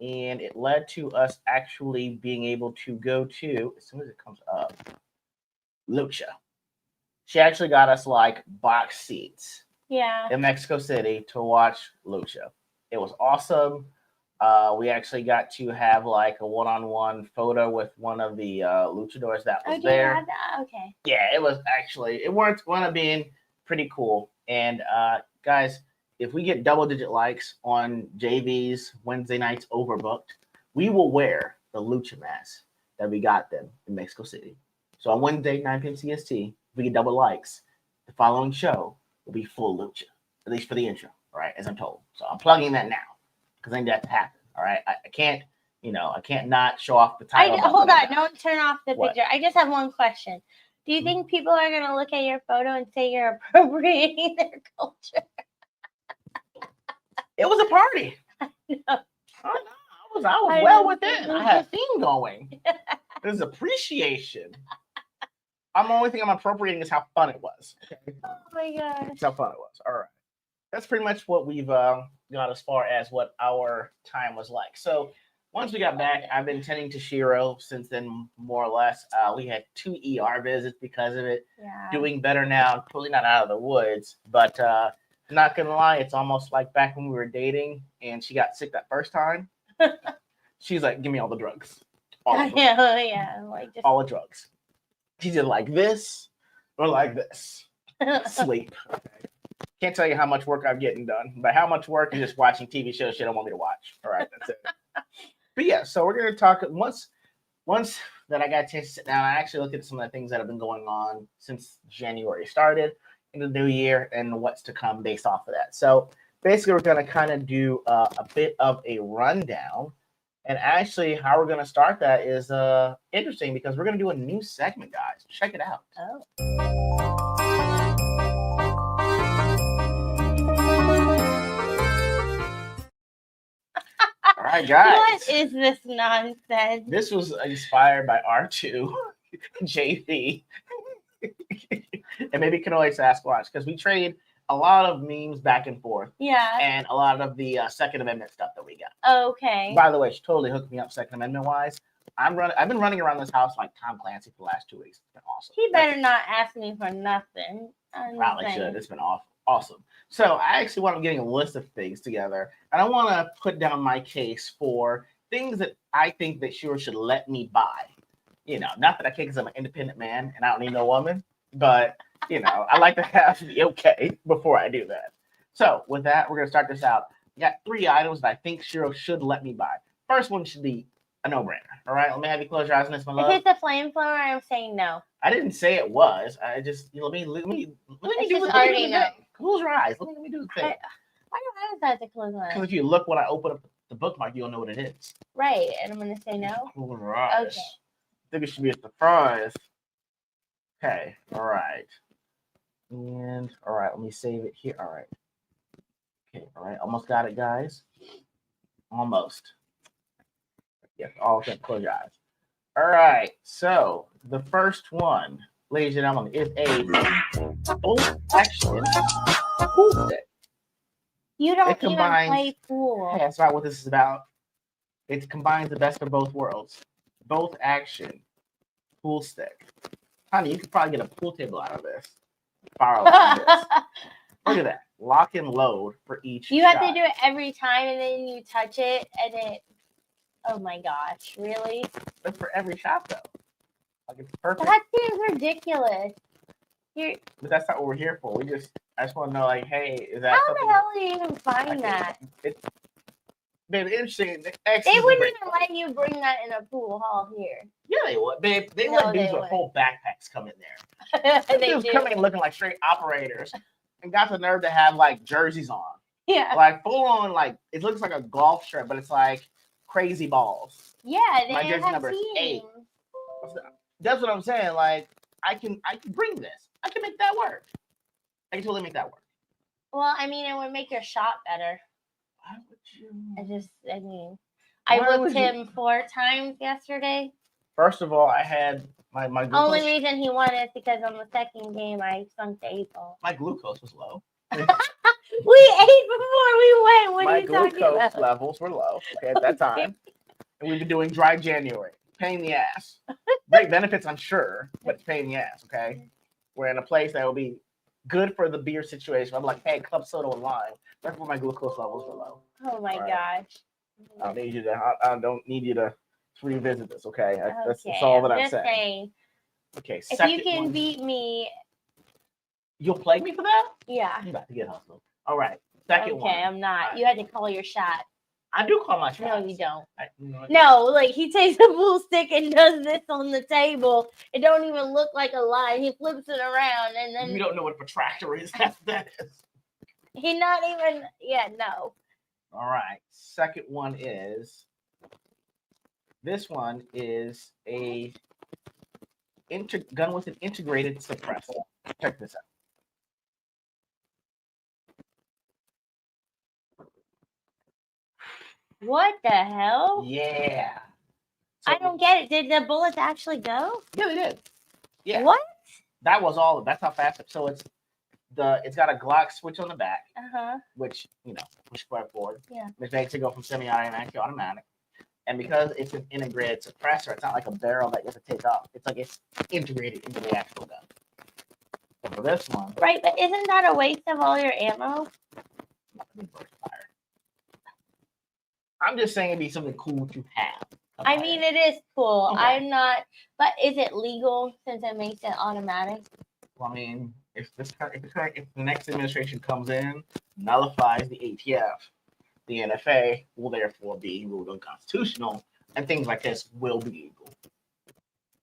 and it led to us actually being able to go to, as soon as it comes up, Lucha. She actually got us like box seats in Mexico City to watch Lucha. It was awesome. We actually got to have like a one-on-one photo with one of the luchadors that was there. Okay. Yeah, it was actually it wound up being pretty cool. And guys, if we get double-digit likes on JV's Wednesday nights overbooked, we will wear the lucha mask that we got them in Mexico City. So on Wednesday, 9 p.m. CST, if we get double likes, the following show will be full lucha, at least for the intro, all right, as I'm told. So I'm plugging that now because I need that to happen, all right? I can't, I can't not show off the title. Hold on, don't turn off the What? picture. I just have one question. Do you think people are going to look at your photo and say you're appropriating their culture? It was a party. No. I was well within. I had a theme going. There's appreciation. The only thing I'm appropriating is how fun it was. Okay? Oh my gosh. That's how fun it was. All right. That's pretty much what we've got as far as what our time was like. So once we got back, I've been tending to Shiro since then, more or less. We had 2 ER visits because of it. Yeah. Doing better now. Totally not out of the woods. But not going to lie, it's almost like back when we were dating and she got sick that first time. She's like, give me all the drugs. All of them. Yeah. Like just... all the drugs. She did like this or like this. Sleep. Okay. Can't tell you how much work I'm getting done, but how much work is just watching TV shows she don't want me to watch. All right, that's it. But yeah, so we're gonna talk once that I got a chance to sit down. I actually looked at some of the things that have been going on since January started in the new year and what's to come based off of that. So basically, we're gonna kind of do a bit of a rundown. And actually, how we're going to start that is interesting because we're going to do a new segment, guys. Check it out. Oh. All right, guys. What is this nonsense? This was inspired by R2, JV, and maybe Kanoe Sasquatch because we trade a lot of memes back and forth. Yeah. And a lot of the Second Amendment stuff that we got. Okay. By the way, she totally hooked me up Second Amendment wise. I've been running around this house like Tom Clancy for the last 2 weeks. It's been awesome. He better not ask me for nothing. Probably should. It's been awesome. So I actually want to getting a list of things together, and I want to put down my case for things that I think that Shiro should let me buy. Not that I can because I'm an independent man and I don't need no woman, but I like to have the okay before I do that. So with that, we're gonna start this out. We got 3 items that I think Shiro should let me buy. First one should be a no-brainer. All right, let me have you close your eyes on this, my love. If it's a flamethrower, I'm saying no. I didn't say it was. I just let me do the already know. Close your eyes. Let me do the thing. Why do I decide to close my eyes? Because if you look when I open up the bookmark, you'll know what it is. Right, and I'm gonna say no. Close your eyes. Okay. I think it should be a surprise. Okay. All right. And all right, let me save it here. All right. Okay. All right. Almost got it, guys. Almost. Yes. All of them. Close your eyes. All right. So the first one, ladies and gentlemen, is a full action pool stick. You don't even play pool. Hey, that's not what this is about. It combines the best of both worlds. Both action pool stick. Honey, you could probably get a pool table out of this. Look at that. Lock and load for each You shot. have to do it every time and then you touch it and it... Oh my gosh, really? That's for every shot, though. Like, it's perfect. That seems ridiculous. But that's not what we're here for. I just want to know, like, hey, is that How something... the hell do you even find that? Babe, interesting. They wouldn't even let you bring that in a pool hall here. Yeah, they would. Babe, they No, let dudes they with full backpacks come in there. They was do. coming looking like straight operators and got the nerve to have, like, jerseys on. Yeah. Like, full on, like, it looks like a golf shirt, but it's like crazy balls. Yeah, they My jersey have number is teams. 8. That's what I'm saying. Like, I can bring this. I can make that work. I can totally make that work. Well, I mean, it would make your shot better. Why would you? I Why booked would him 4 times yesterday. First of all, I had my glucose. Only reason he won is because on the second game I sunk the 8 ball. My glucose was low. We ate before we went. What My are you talking glucose about? levels were low at that time. And we've been doing dry January. Pain in the ass. Great benefits, I'm sure, but it's pain in the ass, okay? We're in a place that will be good for the beer situation. I'm like, hey, club soda with lime. That's where my glucose levels were low. Oh my All right. gosh. I don't need you to. I don't need you to revisit this. Okay, that's all that I'm just saying. saying. Okay, If second you can one. beat me, You'll play me for that? yeah. I'm about to get hustled. All right, second one. Okay, I'm not. All right. You had to call your shot. I do call my shots. No, you don't. No. No, like he takes a pool stick and does this on the table. It don't even look like a line. He flips it around and then You don't know what a protractor is. That's what that is. he not even. Yeah, no. All right. Second one is. This one is a gun with an integrated suppressor. Check this out. What the hell? Yeah. I don't get it. Did the bullets actually go? Yeah, they did. Yeah. What? That was all. That's how fast. So it's got a Glock switch on the back, which push forward. Yeah. Which makes it go from semi-automatic to automatic. And because it's an integrated suppressor, it's not like a barrel that you have to take off. It's like it's integrated into the actual gun. So for this one, right? But isn't that a waste of all your ammo? I'm just saying it'd be something cool to have. I mean, it is cool. Okay. I'm not. But is it legal since it makes it automatic? Well, I mean, if the next administration comes in, nullifies the ATF, the NFA will therefore be ruled unconstitutional, and things like this will be legal.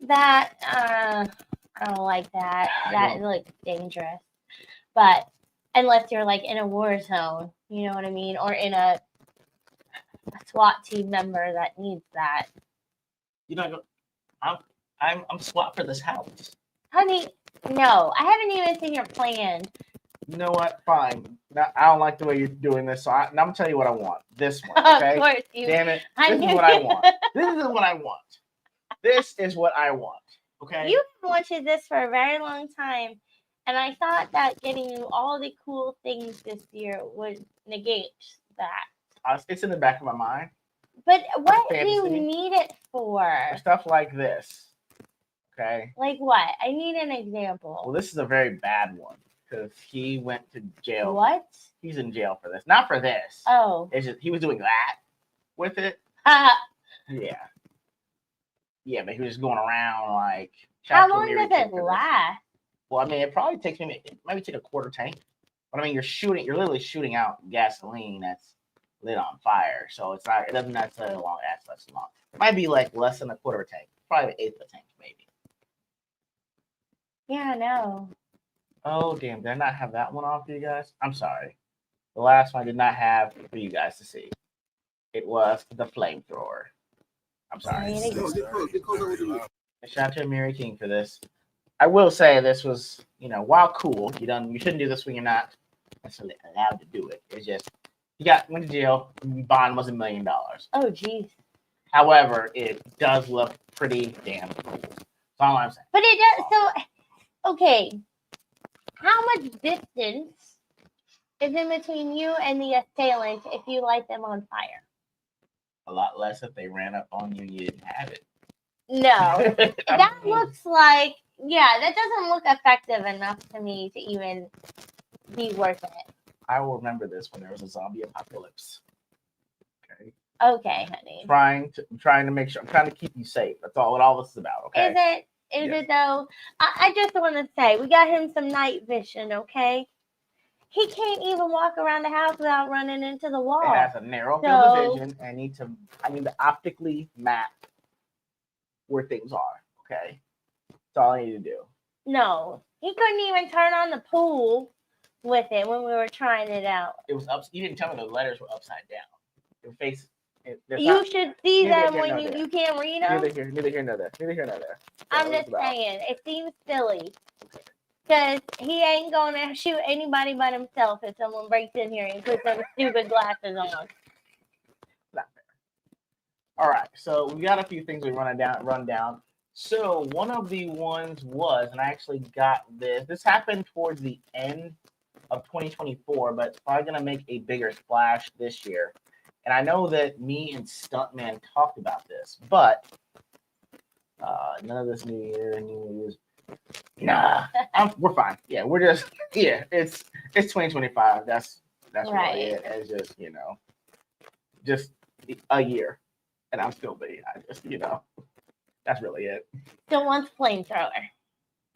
That I don't like that. That looks dangerous. But unless you're like in a war zone, you know what I mean, or in a SWAT team member that needs that. You know, I'm SWAT for this house. Honey, no, I haven't even seen your plan. You know what? Fine. I don't like the way you're doing this, so I'm gonna tell you what I want. This one, okay? Of course you. Damn it! This is what I want. This is what I want. This is what I want. Okay. You wanted this for a very long time, and I thought that getting you all the cool things this year would negate that. It's in the back of my mind. But what do Fantasy. you need it for? For stuff like this. Okay. Like what? I need an example. Well, this is a very bad one because he went to jail. What? He's in jail for this. Not for this. Oh. It's just he was doing that with it. Yeah. Yeah, but he was just going around like. How long does it last? Well, I mean, it probably takes it might take a quarter tank. But I mean, you're literally shooting out gasoline that's lit on fire. So it doesn't necessarily last long. It might be like less than a quarter tank, probably an eighth of a tank, maybe. Yeah, I know. Oh, damn. Did I not have that one on for you guys? I'm sorry. The last one I did not have for you guys to see. It was the flamethrower. I'm sorry. Shout out to Mary King for this. I will say this was, while cool, you shouldn't do this when you're not necessarily allowed to do it. It's just, went to jail, bond was $1 million. Oh, geez. However, it does look pretty damn cool. That's all I'm saying. But it does, so, okay. How much distance is in between you and the assailant if you light them on fire? A lot less if they ran up on you and you didn't have it. No. That looks like, that doesn't look effective enough to me to even be worth it. I will remember this when there was a zombie apocalypse. Okay. Okay, honey. Trying to make sure. I'm trying to keep you safe. That's all what all this is about. Okay. Is it though? I just want to say we got him some night vision. Okay. He can't even walk around the house without running into the wall. It has a narrow field of vision. I need to optically map where things are. Okay. That's all I need to do. No, he couldn't even turn on the pool with it when we were trying it out. It was up. You didn't tell me the letters were upside down. Your face. You should see them when you can't read them. Neither here nor there. I'm just saying, it seems silly. Because he ain't going to shoot anybody but himself if someone breaks in here and puts those stupid glasses on. Not fair. All right, so we got a few things we run down. So one of the ones was, and I actually got this. This happened towards the end of 2024, but it's probably going to make a bigger splash this year. And I know that me and Stuntman talked about this, but none of this new news. Nah, we're fine. Yeah, we're just it's 2025. That's right. really it. It's just just a year, and I'm still me. I just, that's really it. Still wants flamethrower.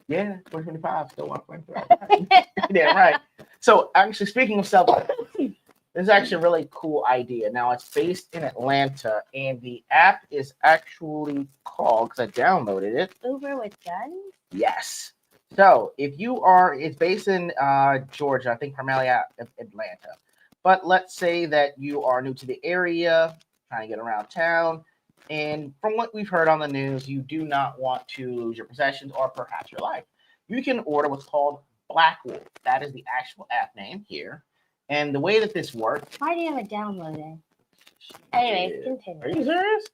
Yeah, 2025, still want flamethrower. Yeah, right. So actually, speaking of self, this is actually a really cool idea. Now it's based in Atlanta, and the app is actually called, because I downloaded it. Uber with guns? Yes. So if you are, it's based in Georgia, I think primarily out of Atlanta. But let's say that you are new to the area, trying to get around town, and from what we've heard on the news, you do not want to lose your possessions or perhaps your life. You can order what's called Black Wolf. That is the actual app name here. And the way that this works. Why do you have it downloaded? Anyways, continue. Are you serious?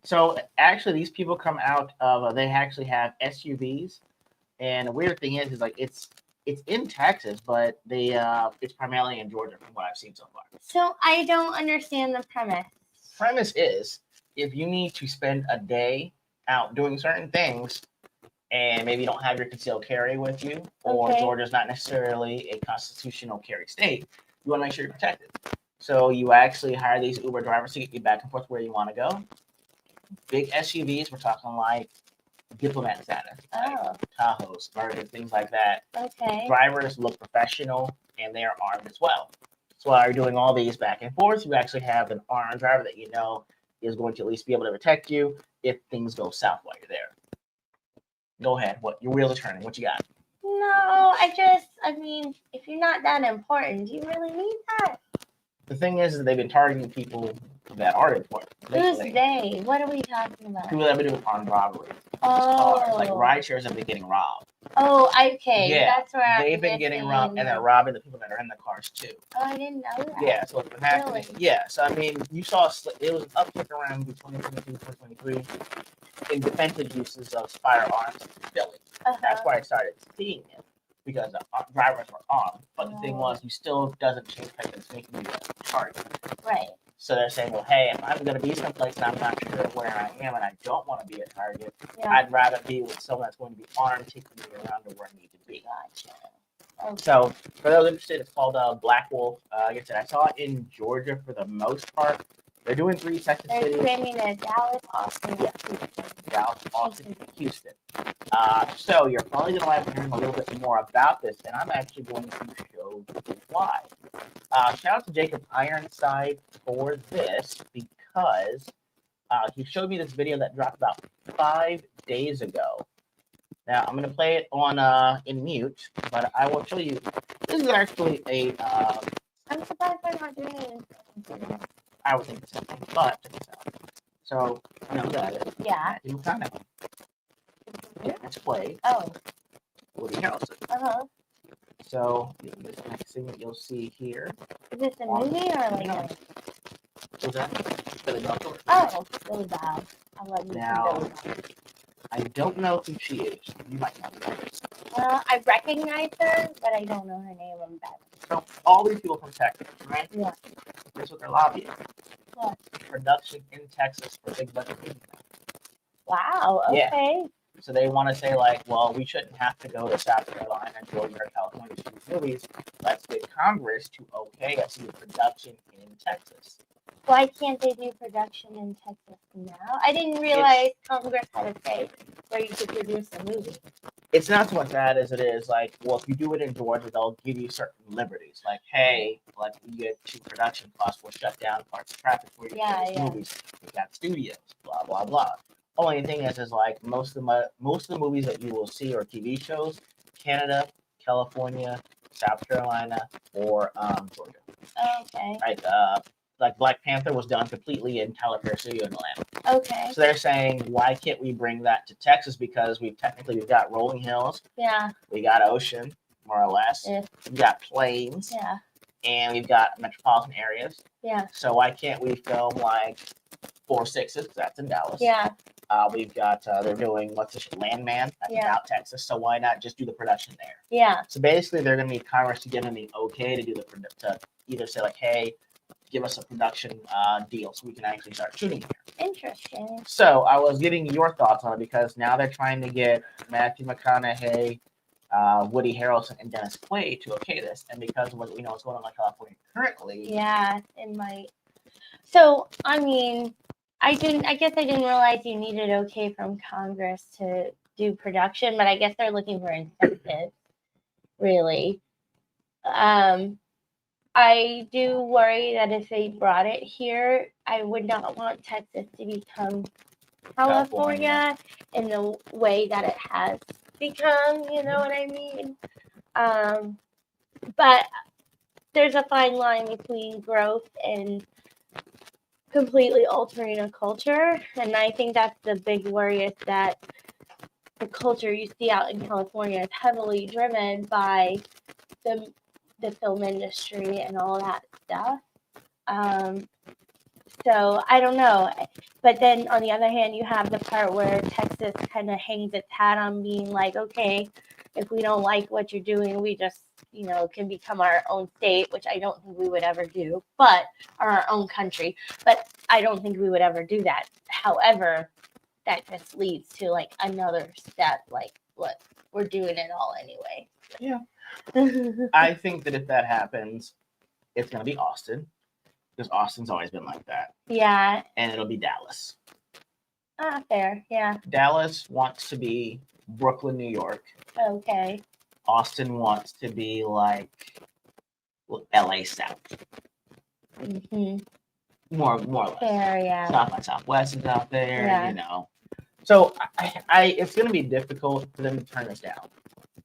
So actually, these people come out of, they actually have SUVs. And the weird thing is like it's in Texas, but it's primarily in Georgia from what I've seen so far. So I don't understand the premise. Premise is if you need to spend a day out doing certain things and maybe you don't have your concealed carry with you, or Georgia's not necessarily a constitutional carry state, you want to make sure you're protected. So you actually hire these Uber drivers to get you back and forth where you want to go. Big SUVs, we're talking like diplomat status, like Tahoes, Vergas, things like that. Okay. Drivers look professional and they are armed as well. So while you're doing all these back and forth, you actually have an armed driver that you know is going to at least be able to protect you if things go south while you're there. Go ahead. What your wheels are turning. What you got? No, I mean, if you're not that important, do you really need that? The thing is they've been targeting people that are important. Who's they? What are we talking about? People that have been doing armed robberies. Oh. Cars. Like ride shares have been getting robbed. Oh, okay. Yeah, that's where they've been getting robbed, and they're robbing the people that are in the cars too. Oh, I didn't know that. Yeah, so what's been happening? Really? Yeah, so I mean, you saw it was an uptick around 2022, 2023 in defensive uses of firearms in Philly. That's why I started seeing it because the drivers were armed. But the thing was, you still doesn't change the fact that it's making you a target. Right. So they're saying, well, hey, if I'm going to be someplace and I'm not sure where I am and I don't want to be a target, I'd rather be with someone that's going to be armed, taking me around to where I need to be. Gotcha. Okay. So for those interested, it's called Black Wolf. Like I said, I saw it in Georgia for the most part. They're doing 3 Texas cities. They're streaming in Dallas, Austin, Houston. Dallas, Austin, Houston. So you're probably going to like hearing a little bit more about this, and I'm actually going to show you why. Shout out to Jacob Ironside for this because he showed me this video that dropped about 5 days ago. Now I'm going to play it on in mute, but I will show you. This is actually a. I'm surprised they're not doing it. I would think the same thing, but check this out. So you know that. Yeah. You kind of. Yeah, it's played. Oh. Woody Harrelson. So this next thing that you'll see here. Is this a movie or like a... What's that? Oh, Billy Bob. I love you. Now, I don't know who she is. You might not know. I recognize her, but I don't know her name. I'm bad. So all these people from Texas, right? Yeah. That's what they're lobbying. What? Production in Texas for big budget movies. Wow. Okay. Yeah. So they want to say like, well, we shouldn't have to go to South Carolina, Georgia, or California to shoot movies. Let's get Congress to okay us to do production in Texas. Why can't they do production in Texas now? I didn't realize Congress had a say where you could produce a movie. It's not so much that as it is like, well, if you do it in Georgia, they'll give you certain liberties. Like, hey, like we get to production costs, we'll shut down parts of traffic for you movies. We got studios, blah blah blah. Only thing is like most of the movies that you will see or TV shows, Canada, California, South Carolina, or Georgia. Okay. Right. Like Black Panther was done completely in Tyler Perry Studio in Atlanta. Okay. So they're saying, why can't we bring that to Texas? Because we've got rolling hills. Yeah. We got ocean, more or less. Yeah. We've got plains. Yeah. And we've got metropolitan areas. Yeah. So why can't we film like 4-6s? Because that's in Dallas. Yeah. We've got they're doing Landman. That's in South Texas. So why not just do the production there? Yeah. So basically, they're going to need Congress to give them the okay to do to either say like, hey, give us a production deal so we can actually start shooting here. Interesting. So I was getting your thoughts on it because now they're trying to get Matthew McConaughey, Woody Harrelson, and Dennis Quaid to okay this, and because of what we know is going on in California currently. Yeah, it might. So, I mean, I guess I didn't realize you needed okay from Congress to do production, but I guess they're looking for incentives, really. I do worry that if they brought it here, I would not want Texas to become California in the way that it has become, you know what I mean? But there's a fine line between growth and completely altering a culture. And I think that's the big worry, is that the culture you see out in California is heavily driven by the film industry and all that stuff. So I don't know. But then on the other hand, you have the part where Texas kind of hangs its hat on being like, okay, if we don't like what you're doing, we just, can become our own state, which I don't think we would ever do, or our own country. But I don't think we would ever do that. However, that just leads to like another step, like, look, we're doing it all anyway. Yeah. I think that if that happens, it's going to be Austin, because Austin's always been like that. Yeah. And it'll be Dallas. Fair. Yeah. Dallas wants to be Brooklyn, New York. Okay. Austin wants to be like LA South. Mm-hmm. More or less. Fair, yeah. South by Southwest is out there, Yeah. So it's going to be difficult for them to turn us down.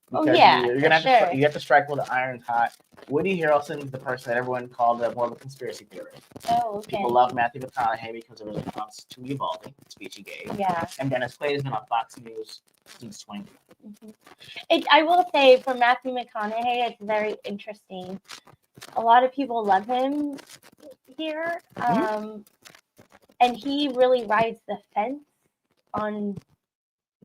Because you're gonna have to you have to strike while the iron's hot. Woody Harrelson's the person that everyone called more of a conspiracy theorist. Oh, okay. People love Matthew McConaughey because it was a response to Uvalde, the speech he gave. Yeah. And Dennis Quaid has been on Fox News since 20. I will say, for Matthew McConaughey, it's very interesting. A lot of people love him here, and he really rides the fence on.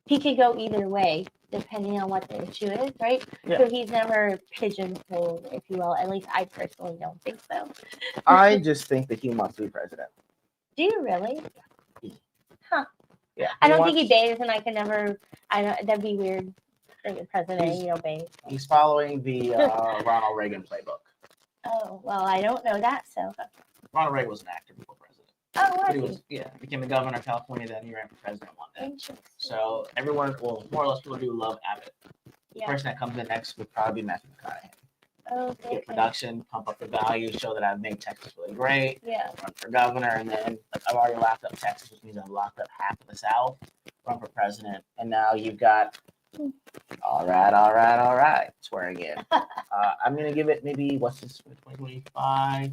He could go either way, depending on what the issue is, right? Yeah. So he's never pigeonholed, if you will. At least I personally don't think so. I just think that he wants to be president. Do you really? Huh. Yeah. I don't think he bathes, and I can never. I don't. That'd be weird. The president, you know, bathe. He's following the Ronald Reagan playbook. Oh well, I don't know that. So Ronald Reagan was an actor before president. Oh, he was, became the governor of California. Then he ran for president one day. Interesting. So everyone, well, more or less, people do love Abbott. The person that comes in next would probably be Matthew McConaughey. Okay. Get production, pump up the value, show that I've made Texas really great. Yeah. Run for governor, and then I've already locked up Texas, which means I've locked up half of the South. Run for president, and now you've got. All right. Swearing in. I'm gonna give it maybe 2025.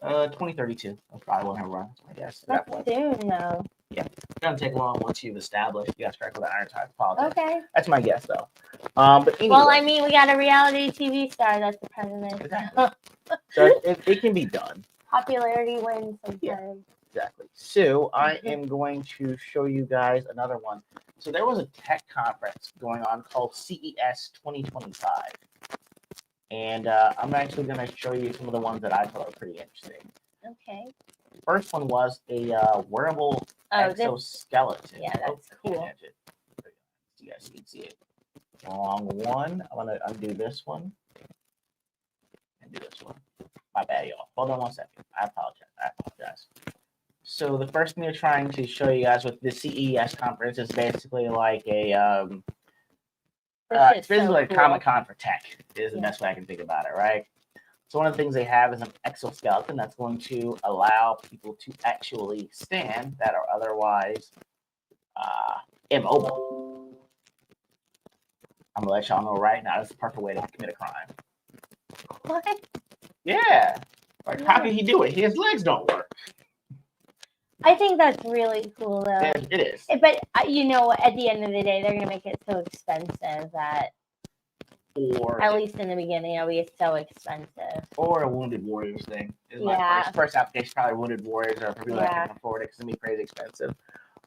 2032. That's probably when I run, I guess. That's soon, though. Yeah, it's gonna take long once you've established. You got to strike with the iron type politics. Okay. That's my guess, though. But anyway. Well, I mean, we got a reality TV star that's the president. Exactly. So it can be done. Popularity wins sometimes. Yeah, exactly. So I am going to show you guys another one. So there was a tech conference going on called CES 2025. And I'm actually going to show you some of the ones that I thought were pretty interesting. Okay. First one was a wearable exoskeleton. Yeah, that's cool. You guys can see it. Wrong one. I'm going to undo this one. And do this one. My bad, y'all. Hold on one second. I apologize. So the first thing they're trying to show you guys with the CES conference is basically like a... it's basically like Comic-Con for tech is the best way I can think about it, right? So one of the things they have is an exoskeleton that's going to allow people to actually stand that are otherwise immobile. I'm going to let y'all know right now, that's the perfect way to commit a crime. What? Yeah. Like, how can he do it? His legs don't work. I think that's really cool, though. It is. But, at the end of the day, they're going to make it so expensive that, at least in the beginning, it'll be so expensive. Or a Wounded Warriors thing. My first application, probably Wounded Warriors, or for people that can't afford it, because it's going to be crazy expensive.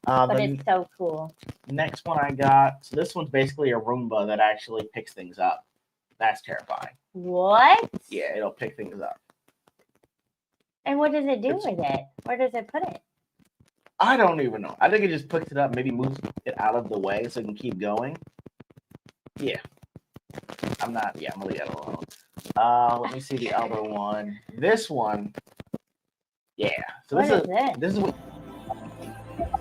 But it's so cool. Next one I got, so this one's basically a Roomba that actually picks things up. That's terrifying. What? Yeah, it'll pick things up. And what does it do with it? Where does it put it? I don't even know. I think it just picks it up, maybe moves it out of the way so it can keep going. Yeah. I'm gonna leave that alone. Let me see the other one. This one So What this is this? This is what.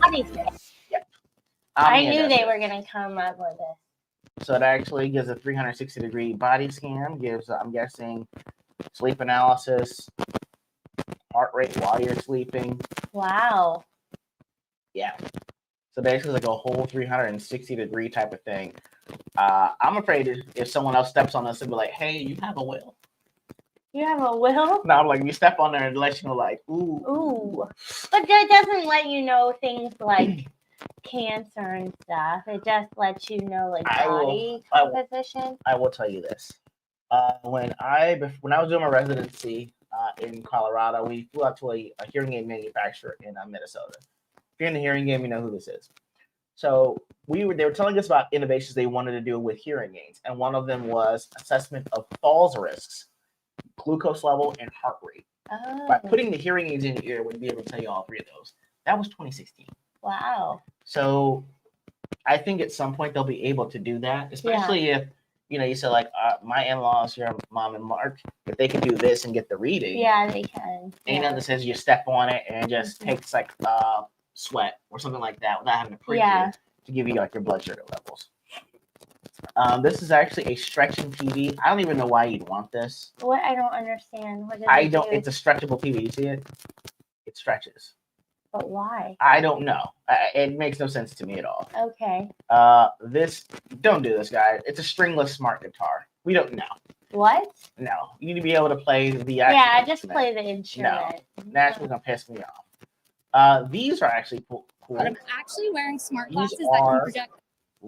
Body scan. Yep. I Omnia knew does they it. were gonna come up with this. So it actually gives a 360-degree body scan. Gives, I'm guessing, sleep analysis, heart rate while you're sleeping. Wow. Yeah. So basically, like a whole 360-degree type of thing. I'm afraid if someone else steps on this and be like, "Hey, you have a will." You have a will? No, I'm like, you step on there and let you know, like, ooh. Ooh. But that doesn't let you know things like cancer and stuff. It just lets you know like body composition. I will tell you this. When I was doing my residency in Colorado, we flew out to a hearing aid manufacturer in Minnesota. If you're in the hearing game, you know who this is. So they were telling us about innovations they wanted to do with hearing aids, and one of them was assessment of falls risks, glucose level, and heart rate. Oh. By putting the hearing aids in your ear, we'd be able to tell you all three of those. That was 2016. Wow. So I think at some point they'll be able to do that, especially if, you said like my in-laws, your mom and Mark, if they can do this and get the reading. Yeah, they can. Ain't nothing that says you step on it and it just takes like sweat or something like that without having to prick you to give you like your blood sugar levels. This is actually a stretching TV. I don't even know why you'd want this. What? I don't understand. What does it do? It's a stretchable TV. You see it? It stretches. But why? I don't know. It makes no sense to me at all. Okay. Don't do this, guys. It's a stringless smart guitar. We don't know. What? No. You need to be able to play the actual instrument. just play the instrument. No. That's what's going to piss me off. These are actually cool. I'm actually wearing smart glasses These that are can project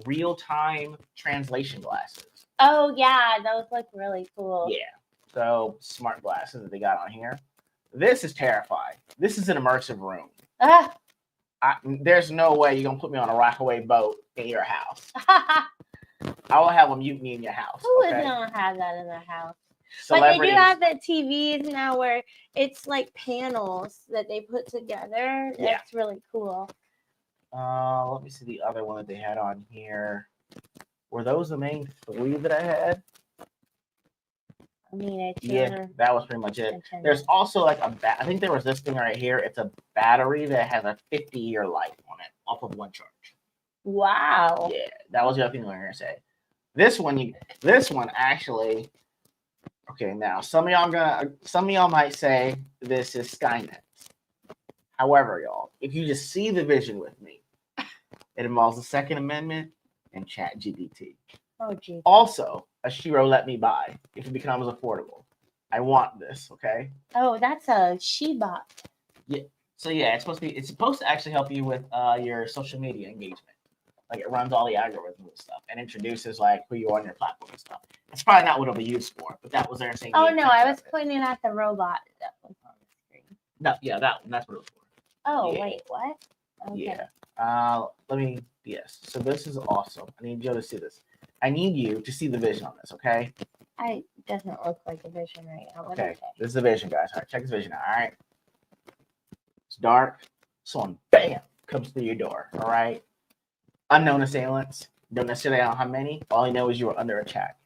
real-time translation glasses. Oh, yeah. Those look really cool. Yeah. So, smart glasses that they got on here. This is terrifying. This is an immersive room. There's no way you're going to put me on a rockaway boat in your house. I will have a mutiny in your house. Who is going to have that in their house? But they do have the TVs now where it's like panels that they put together. Yeah. That's really cool. Let me see the other one that they had on here. Were those the main three that I had? I mean, yeah, that was pretty much it. There's also like I think there was this thing right here. It's a battery that has a 50-year life on it off of one charge. Wow. Yeah, that was the other thing we were gonna say. This one actually. Okay, now some of y'all might say this is Skynet. However, y'all, if you just see the vision with me, it involves the Second Amendment and ChatGPT. Oh, geez. Also, a Shiro let me buy if it becomes affordable. I want this, okay? Oh, that's a Shebot. Yeah. So yeah, it's supposed to actually help you with your social media engagement. Like it runs all the algorithms and stuff and introduces like who you are on your platform and stuff. It's probably not what it'll be used for, but that was there saying. Oh no, I was pointing at the robot that was on the screen. No, yeah, that one. That's what it was for. Oh yeah. Wait, what? Okay. Yeah. Yes. So this is awesome. I need Joe to see this. I need you to see the vision on this, okay? It doesn't look like a vision right now. Okay. This is the vision, guys. All right, check this vision out. All right. It's dark. Someone, bam, comes through your door. All right. Unknown assailants. Don't necessarily know how many. All you know is you were under attack.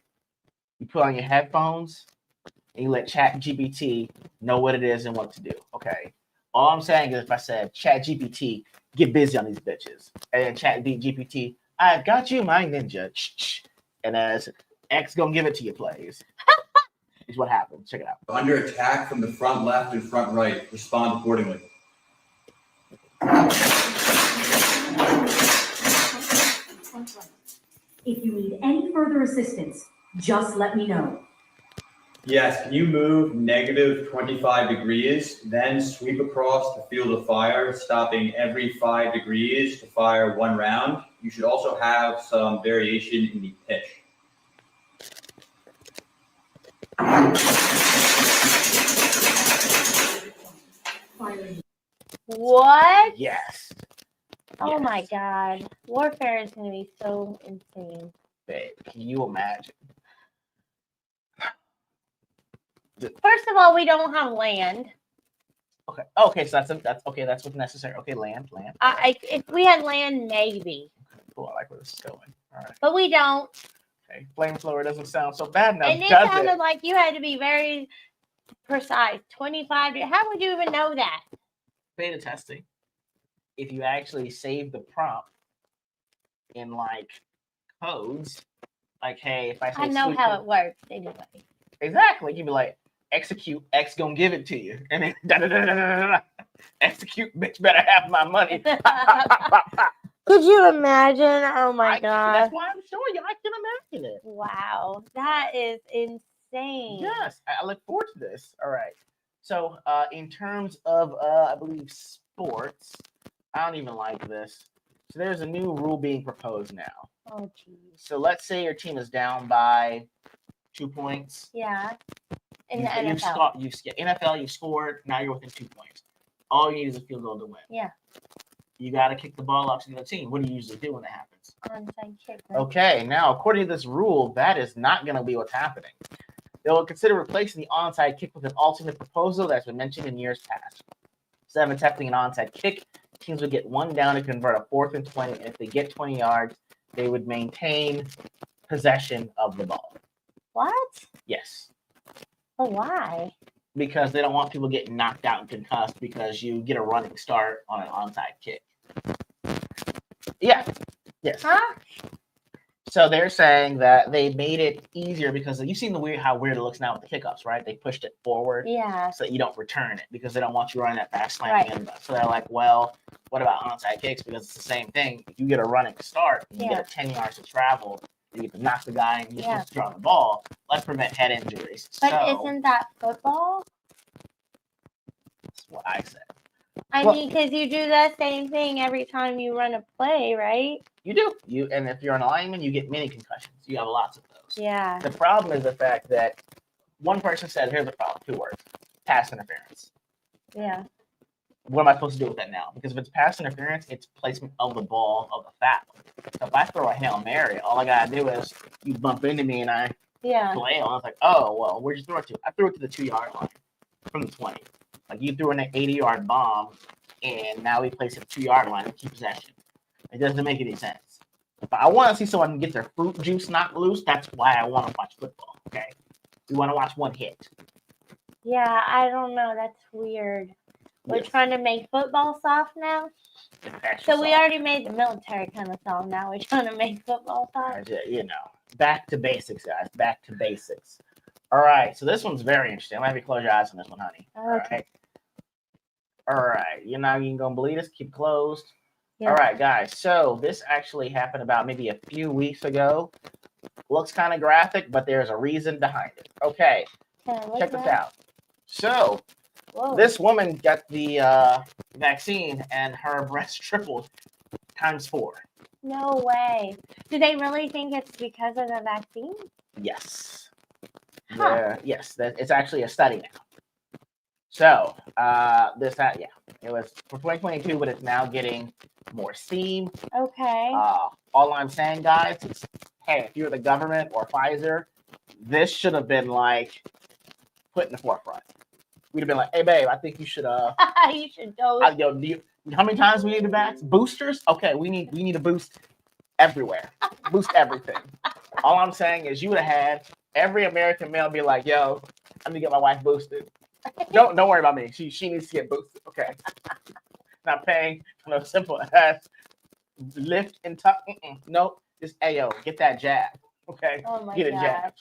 You put on your headphones and you let ChatGPT know what it is and what to do. Okay. All I'm saying is if I said ChatGPT, get busy on these bitches. And then ChatGPT, I've got you, my ninja. And as X gonna give it to you, plays. Is what happened. Check it out. Under attack from the front left and front right. Respond accordingly. If you need any further assistance, just let me know. Yes, can you move negative 25 degrees, then sweep across the field of fire, stopping every 5 degrees to fire one round? You should also have some variation in the pitch. What? Yes. Oh my God. Warfare is going to be so insane. Babe, can you imagine? First of all, we don't have land. Okay. Okay, so that's okay. That's what's necessary. Okay, land. If we had land, maybe. Okay, cool. I like where this is going. All right. But we don't. Okay. Flamethrower doesn't sound so bad now. And it sounded like you had to be very precise. 25. How would you even know that? beta testing, if you actually save the prompt in like codes, like hey, if I say I know sweet how potato- it works anyway. exactly, you'd be like execute X gonna give it to you, and then execute bitch better have my money. Could you imagine? Oh my god. That's why I'm showing you. I can imagine it. Wow, that is insane. Yes, I look forward to this. All right. So, in terms of, I believe, sports, I don't even like this. So, there's a new rule being proposed now. Oh, geez. So, let's say your team is down by 2 points. Yeah. In the You've NFL, you've scored. Now you're within 2 points. All you need is a field goal to win. Yeah. You got to kick the ball up to the other team. What do you usually do when that happens? Onside kick. Right? Okay, now according to this rule, that is not going to be what's happening. They will consider replacing the onside kick with an alternate proposal that's been mentioned in years past. Instead of attempting an onside kick, teams would get one down to convert a 4th and 20, and if they get 20 yards, they would maintain possession of the ball. What? Yes. Oh, why? Because they don't want people getting knocked out and concussed because you get a running start on an onside kick. Yeah. Yes. Huh? So they're saying that they made it easier because you've seen how weird it looks now with the kickoffs, right? They pushed it forward Yeah. so that you don't return it because they don't want you running that back slant. Right. So they're like, well, what about onside kicks? Because it's the same thing. If you get a running start, and you Yeah. get a 10 yards to travel, you get to knock the guy and you Yeah. just throw the ball. Let's prevent head injuries. But so isn't that football? that's what I said. I mean, because you do the same thing every time you run a play, right? You do. And if you're an lineman, you get mini concussions. You have lots of those. Yeah. The problem is the fact that one person said, here's the problem, 2 words, pass interference. Yeah. What am I supposed to do with that now? Because if it's pass interference, it's placement of the ball of the foul. So if I throw a Hail Mary, all I got to do is you bump into me and I flail. I was like, oh, well, where'd you throw it to? I threw it to the 2-yard line from the 20. Like you threw in an 80-yard bomb, and now we place it at the 2-yard line and keep possession. It doesn't make any sense. But I want to see someone get their fruit juice knocked loose. That's why I want to watch football. Okay, we want to watch one hit. Yeah, I don't know. That's weird. We're trying to make football soft now. So we already made the military kind of soft. Now we're trying to make football soft. You know, back to basics, guys. Back to basics. All right. So this one's very interesting. I'm gonna have you close your eyes on this one, honey. Okay. All right. You're not even gonna believe this. Keep closed. Yeah. All right, guys. So this actually happened about maybe a few weeks ago. Looks kind of graphic, but there's a reason behind it. Okay. Check this out. So this woman got the vaccine and her breast tripled ×4. No way. Do they really think it's because of the vaccine? Yes. Huh. Yeah. Yes. It's actually a study now. So it was for 2022, but it's now getting more steam. Okay. All I'm saying, guys, is, hey, if you're the government or Pfizer, this should have been like put in the forefront. We'd have been like, hey, babe, I think you should you should go. How many times we need to vax? Boosters? Okay, we need to boost everywhere. Boost everything. All I'm saying is you would have had every American male be like, yo, I'm gonna get my wife boosted. Don't worry about me. She needs to get boosted. Okay. Not paying for no simple ass lift and tuck. Nope. Just ayo, get that jab. Okay. Oh my get a gosh. jab.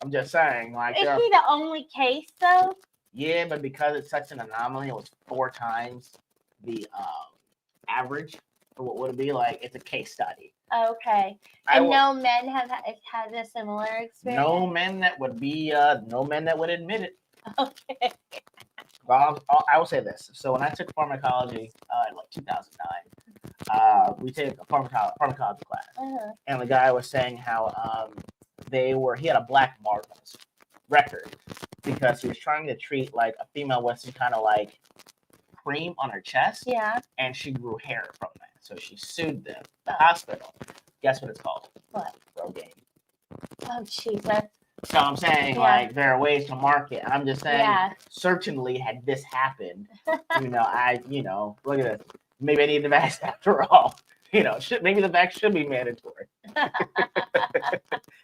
I'm just saying, like, Is he the only case though? yeah, but because it's such an anomaly, it was 4 times the average for what would it be like. It's a case study. Okay. And no men have had a similar experience. No men that would admit it. Okay. Well, I will say this. So when I took pharmacology, like 2009, we take a pharmacology class, and the guy was saying how he had a black mark on his record because he was trying to treat like a female with some kind of like cream on her chest. Yeah. And she grew hair from that, so she sued them, the hospital. Guess what it's called? What? Rogaine. Oh, Jesus. So I'm saying, like, there are ways to market. I'm just saying, certainly, had this happened, look at this. Maybe I need the vax after all. Maybe the vax should be mandatory.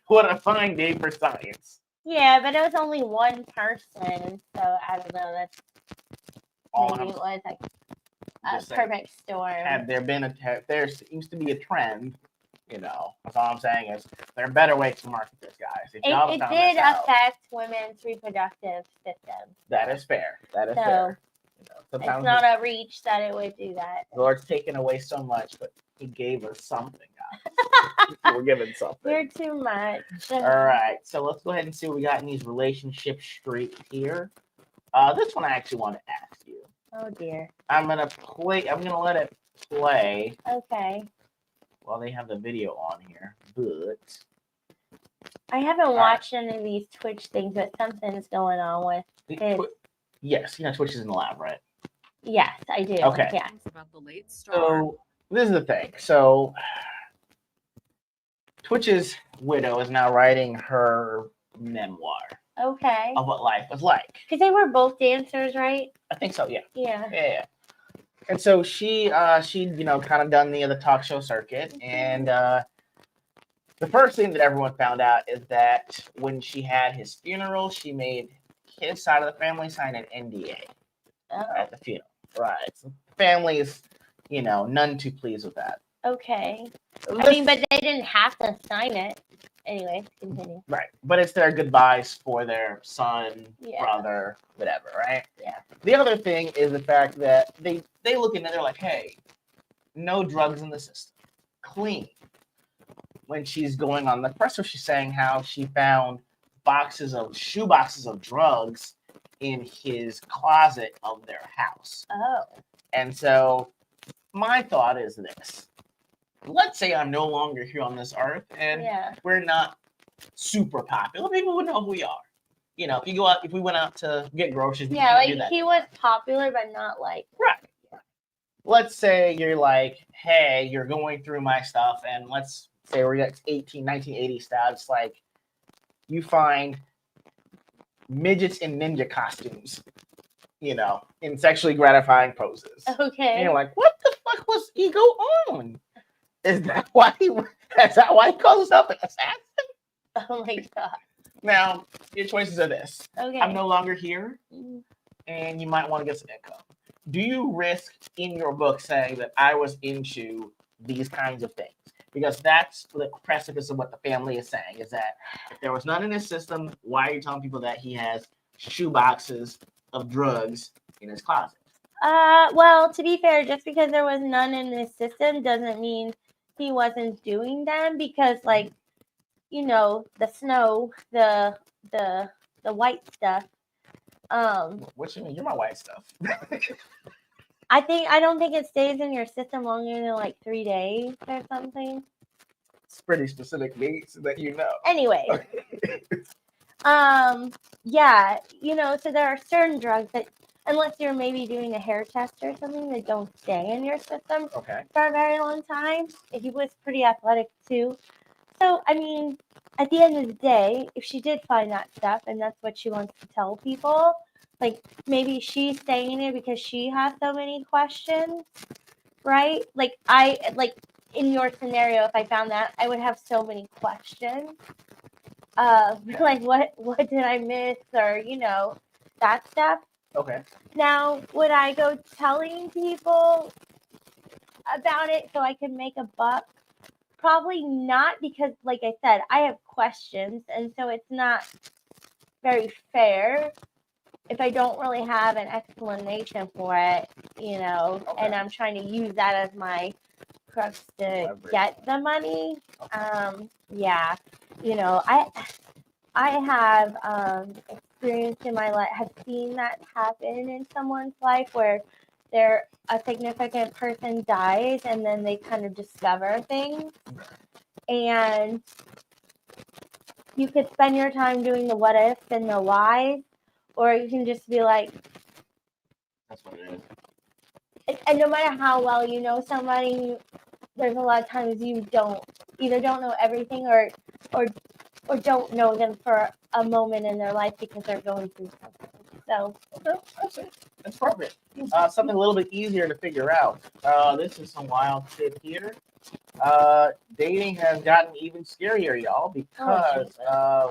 What a fine day for science. Yeah, but it was only one person, so I don't know. That's maybe it was like A perfect storm. Had there been there used to be a trend, that's all I'm saying is there are better ways to market this, guys. If y'all It found did this out, affect women's reproductive system. that is fair. That is So, fair. It's not a reach that it would do that. Lord's taken away so much, but he gave us something, guys. We're given something. You're too much. All right, so let's go ahead and see what we got in these relationship streaks here. This one I actually want to ask you. Oh dear. I'm gonna let it play. Okay. While they have the video on here, but I haven't watched any of these Twitch things, but something's going on with it. Yes, Twitch is in the lab, right? Yes, I do. Okay. Yeah. About the late star. So this is the thing. So Twitch's widow is now writing her memoir Okay. of what life was like. Because they were both dancers, right? I think so. Yeah. Yeah. Yeah. And so she kind of done the talk show circuit, and the first thing that everyone found out is that when she had his funeral, she made his side of the family sign an NDA at the funeral. Right. So the family is, none too pleased with that. Okay. I mean, but they didn't have to sign it. Anyway, continue. Right. But it's their goodbyes for their son, Yeah. brother, whatever, right? Yeah. The other thing is the fact that they look in and they're like, hey, no drugs in the system. Clean. When she's going on the presser, she's saying how she found shoe boxes of drugs in his closet of their house. Oh. And so my thought is this. Let's say I'm no longer here on this earth and we're not super popular. People would know who we are. If we went out to get groceries, we can't do that. He was popular, but not like. Right. Let's say you're like, hey, you're going through my stuff, and let's say we're at 1980 style. It's like you find midgets in ninja costumes, in sexually gratifying poses. Okay. And you're like, what the fuck was E.G.O on? Is that why he calls himself an assassin? Oh my god. Now, your choices are this. Okay. I'm no longer here, and you might want to get some income. Do you risk in your book saying that I was into these kinds of things? Because that's the precipice of what the family is saying, is that if there was none in his system, why are you telling people that he has shoe boxes of drugs in his closet? Well, to be fair, just because there was none in his system doesn't mean he wasn't doing them, because the snow, the white stuff. What you mean? You're my white stuff. I don't think it stays in your system longer than 3 days or something. It's pretty specific dates that you know. Anyway. Yeah, so there are certain drugs that, unless you're maybe doing a hair test or something, that don't stay in your system for a very long time. He was pretty athletic too. So, I mean, at the end of the day, if she did find that stuff and that's what she wants to tell people, maybe she's saying it because she has so many questions, right? In your scenario, if I found that, I would have so many questions. What did I miss, or that stuff. Okay. Now, would I go telling people about it so I could make a buck? Probably not, because like I said, I have questions, and so it's not very fair if I don't really have an explanation for it, and I'm trying to use that as my crux to get the money. Yeah, I have experience in my life, have seen that happen in someone's life where a significant person dies and then they kind of discover things, and you could spend your time doing the what ifs and the whys, or you can just be like, that's what it is. And no matter how well you know somebody, there's a lot of times you don't know everything, or don't know them for a moment in their life because they're going through something. So that's perfect. Something a little bit easier to figure out. This is some wild shit here. Dating has gotten even scarier, y'all, because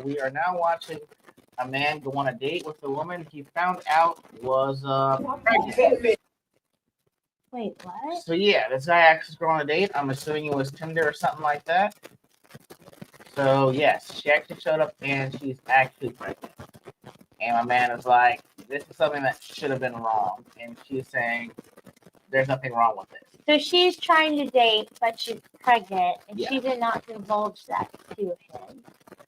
we are now watching a man go on a date with a woman he found out was pregnant. Wait, what? So yeah, this guy asked this girl on a date. I'm assuming it was Tinder or something like that. So yes, she actually showed up and she's actually pregnant. And my man is like, this is something that should have been wrong. And she's saying, there's nothing wrong with this. So she's trying to date, but she's pregnant, and Yeah. she did not divulge that to him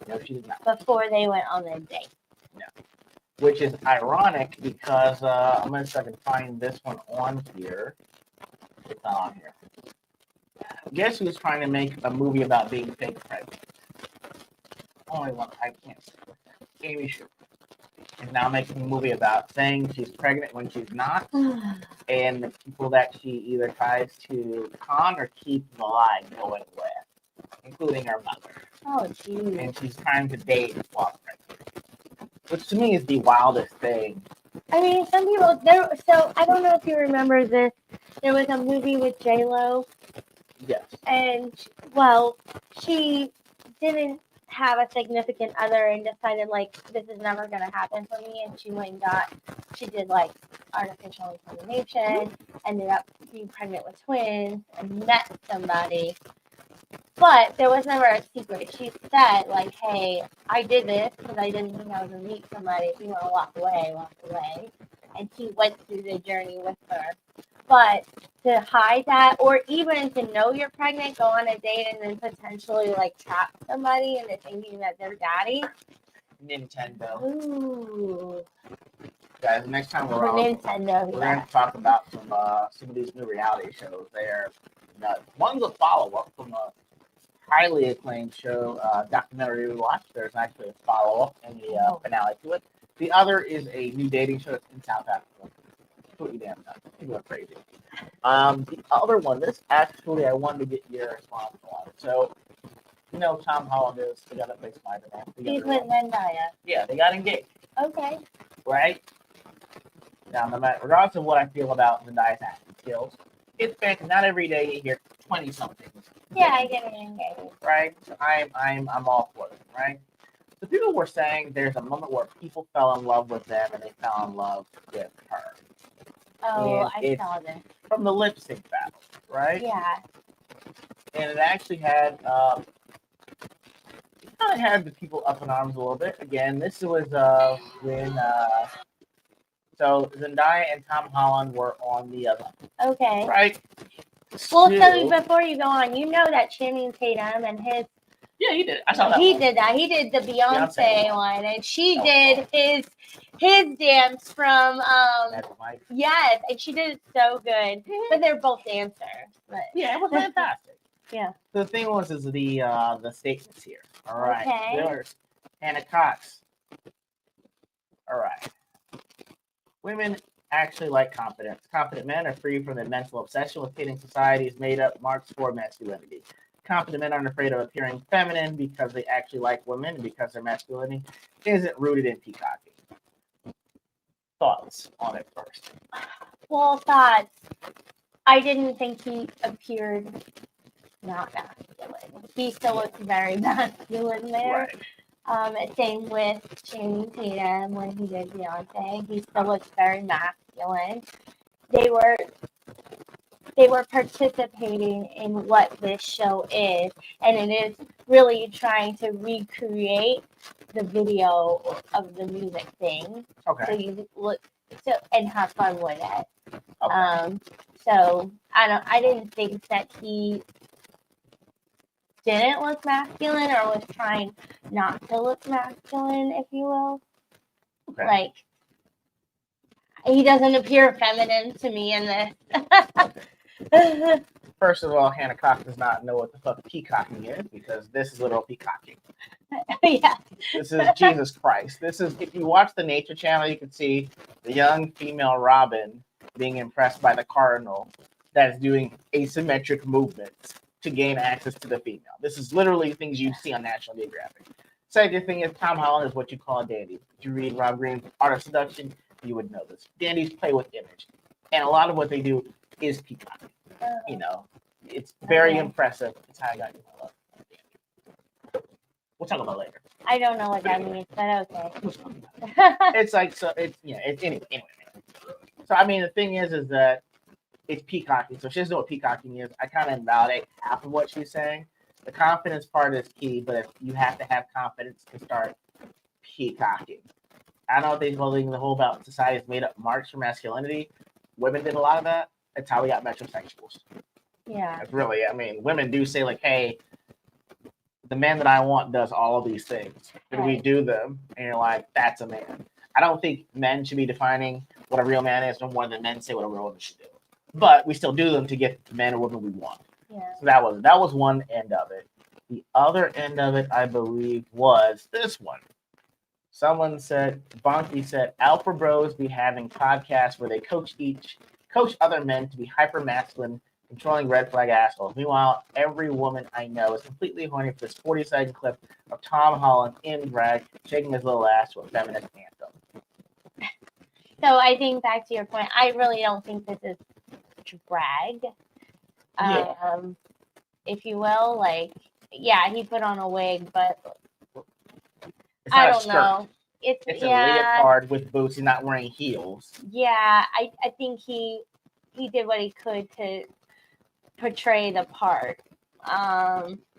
No, she did not. before they went on their date. No. Which is ironic because I'm going to see if I can find this one on here. It's not on here. Guess who's trying to make a movie about being fake pregnant? Only one I can't see. Amy Schumer is now making a movie about saying she's pregnant when she's not, and the people that she either tries to con or keep the lie going with, including her mother. Oh, geez. And she's trying to date while pregnant, which to me is the wildest thing. I mean, some people there. So I don't know if you remember this. There was a movie with J.Lo, Yes. and well, she didn't have a significant other and decided like this is never gonna happen for me, and she went and she did like artificial insemination, ended up being pregnant with twins, and met somebody. But there was never a secret. She said, like, hey, I did this because I didn't think I was going to meet somebody. If you want to walk away. And he went through the journey with her. But to hide that, or even to know you're pregnant, go on a date, and then potentially, like, trap somebody into thinking that they're daddy. Nintendo. Ooh. Guys, next time we're going to talk about some of these new reality shows. They're one's a follow-up from a highly acclaimed show, documentary we watched. There's actually a follow-up in the finale to it. The other is a new dating show in South Africa. Completely damn nuts. People are crazy. The other one, this actually I wanted to get your response on. So, you know, Tom Holland is together with Spider-Man. He's with Zendaya. Yeah, they got engaged. Okay. Right? Now, no matter, regardless of what I feel about Zendaya's acting skills, it's fantastic. Not every day you hear 20-somethings. Yeah, I get it engaged. Right? I'm all for it, right? The people were saying there's a moment where people fell in love with them and they fell in love with her. Oh, And I saw this. From the lip sync battle, right? Yeah. And it actually had kind of had the people up in arms a little bit. Again, this was when so Zendaya and Tom Holland were on the other. Okay. Right. Well, so before you go on, you know that Channing Tatum and his. Yeah, he did. I saw that. He did that. He did the Beyonce one, and she did his dance from yes, and she did it so good. But they're both dancers. But. Yeah, it was fantastic. Yeah. The thing was the statements here. All right. Okay. There's Hannah Cox. All right. Women actually like confidence. Confident men are free from the mental obsession with hitting society's made-up marks for masculinity. Confident men aren't afraid of appearing feminine because they actually like women and because their masculinity isn't rooted in peacocking. Thoughts on it first? Well, thoughts. I didn't think he appeared not masculine. He still looks very masculine there. Right. Same with Channing Tatum when he did Beyonce. He still looks very masculine. They were participating in what this show is, and it is really trying to recreate the video of the music thing. Okay. So you look and have fun with it. Okay. So I didn't think that he didn't look masculine or was trying not to look masculine, if you will. Okay. Like, he doesn't appear feminine to me in this. First of all, Hannah Cox does not know what the fuck peacocking is because this is literal peacocking. Yeah. This is Jesus Christ. This is, if you watch the Nature Channel, you can see the young female robin being impressed by the cardinal that is doing asymmetric movements to gain access to the female. This is literally things you see on National Geographic. Second thing is Tom Holland is what you call a dandy. If you read Rob Greene's Art of Seduction, you would know this. Dandies play with image. And a lot of what they do is peacocking. You know, it's very impressive. It's how I got you my love. We'll talk about it later. I don't know what that means, but okay. It's like, so it's, yeah, it's anyway. So, I mean, the thing is that it's peacocking. So if she doesn't know what peacocking is, I kind of invalidate half of what she's saying. The confidence part is key, but if you have to have confidence to start peacocking. I don't think the whole about society is made up marks for masculinity. Women did a lot of that. That's how we got metrosexuals. Yeah. That's really, I mean, women do say like, hey, the man that I want does all of these things. And we do them, and you're like, that's a man. I don't think men should be defining what a real man is no more than men say what a real woman should do. But we still do them to get the man or woman we want. Yeah. So that was one end of it. The other end of it, I believe, was this one. Someone said, Bonky said, alpha bros be having podcasts where they coach other men to be hyper masculine, controlling red flag assholes. Meanwhile, every woman I know is completely horny for this 40-second clip of Tom Holland in drag shaking his little ass to a feminist anthem. So I think back to your point, I really don't think this is drag, if you will. Like, yeah, he put on a wig, but I don't know. It's a leotard with boots. He's not wearing heels. Yeah, I think he did what he could to portray the part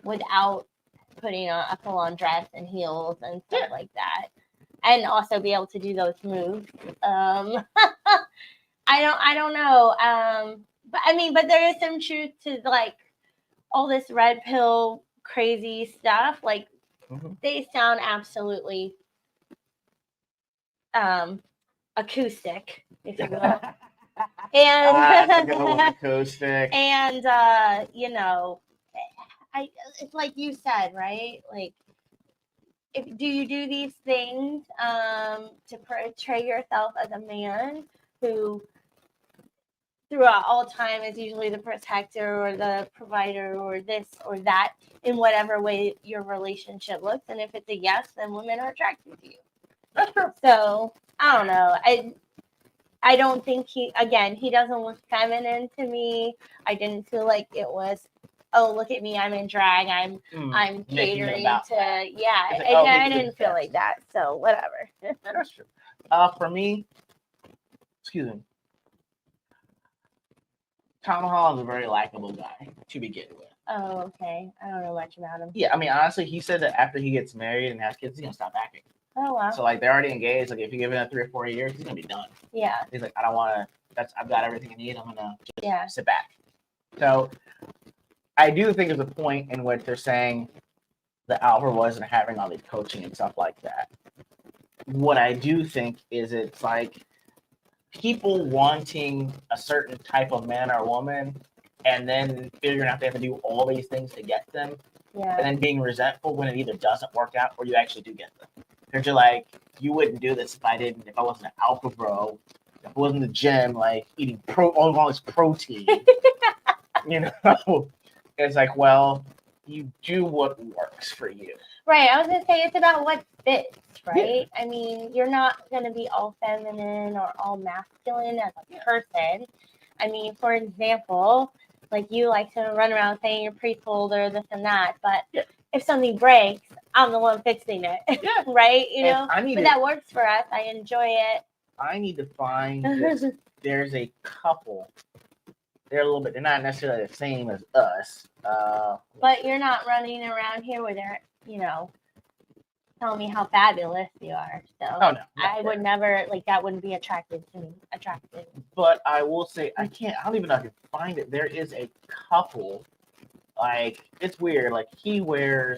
without putting on a full-on dress and heels and stuff like that, and also be able to do those moves. I don't know. But there is some truth to like all this red pill crazy stuff. Like they sound absolutely acoustic, if you will. And acoustic. And you know, it's like you said, right? Like, do you do these things to portray yourself as a man who throughout all time is usually the protector or the provider or this or that in whatever way your relationship looks? And if it's a yes, then women are attracted to you. That's true. So I don't know. I don't think he doesn't look feminine to me. I didn't feel like it was, oh, look at me, I'm in drag, I'm catering to, I didn't feel like that. So whatever. That's true. For me, excuse me, Tom Holland's a very likable guy to begin with. Oh, okay. I don't know much about him. Yeah, I mean, honestly, he said that after he gets married and has kids, he's gonna stop acting. Oh wow. So like they're already engaged. Like if you give it 3 or 4 years, he's gonna be done. Yeah. He's like, I don't want to. I've got everything I need. I'm gonna just sit back. So I do think there's a point in which they're saying the alpha wasn't having all these coaching and stuff like that. What I do think is it's like people wanting a certain type of man or woman, and then figuring out they have to do all these things to get them, and then being resentful when it either doesn't work out or you actually do get them. Because you're like, you wouldn't do this if I wasn't an alpha bro, if I wasn't in the gym, like eating all this protein. You know, it's like, well, you do what works for you. Right. I was gonna say it's about what fits, right? Yeah. I mean, you're not gonna be all feminine or all masculine as a person. I mean, for example, like you like to run around saying you're pre-folder, this and that, but if something breaks, I'm the one fixing it. Yeah. Right? You know? But that works for us. I enjoy it. I need to find this. There's a couple. They're not necessarily the same as us. But you're not running around here with their, telling me how fabulous you are. So I would never, that wouldn't be attractive to me. But I will say, I don't even know if I can find it. There is a couple. Like, it's weird. Like, he's a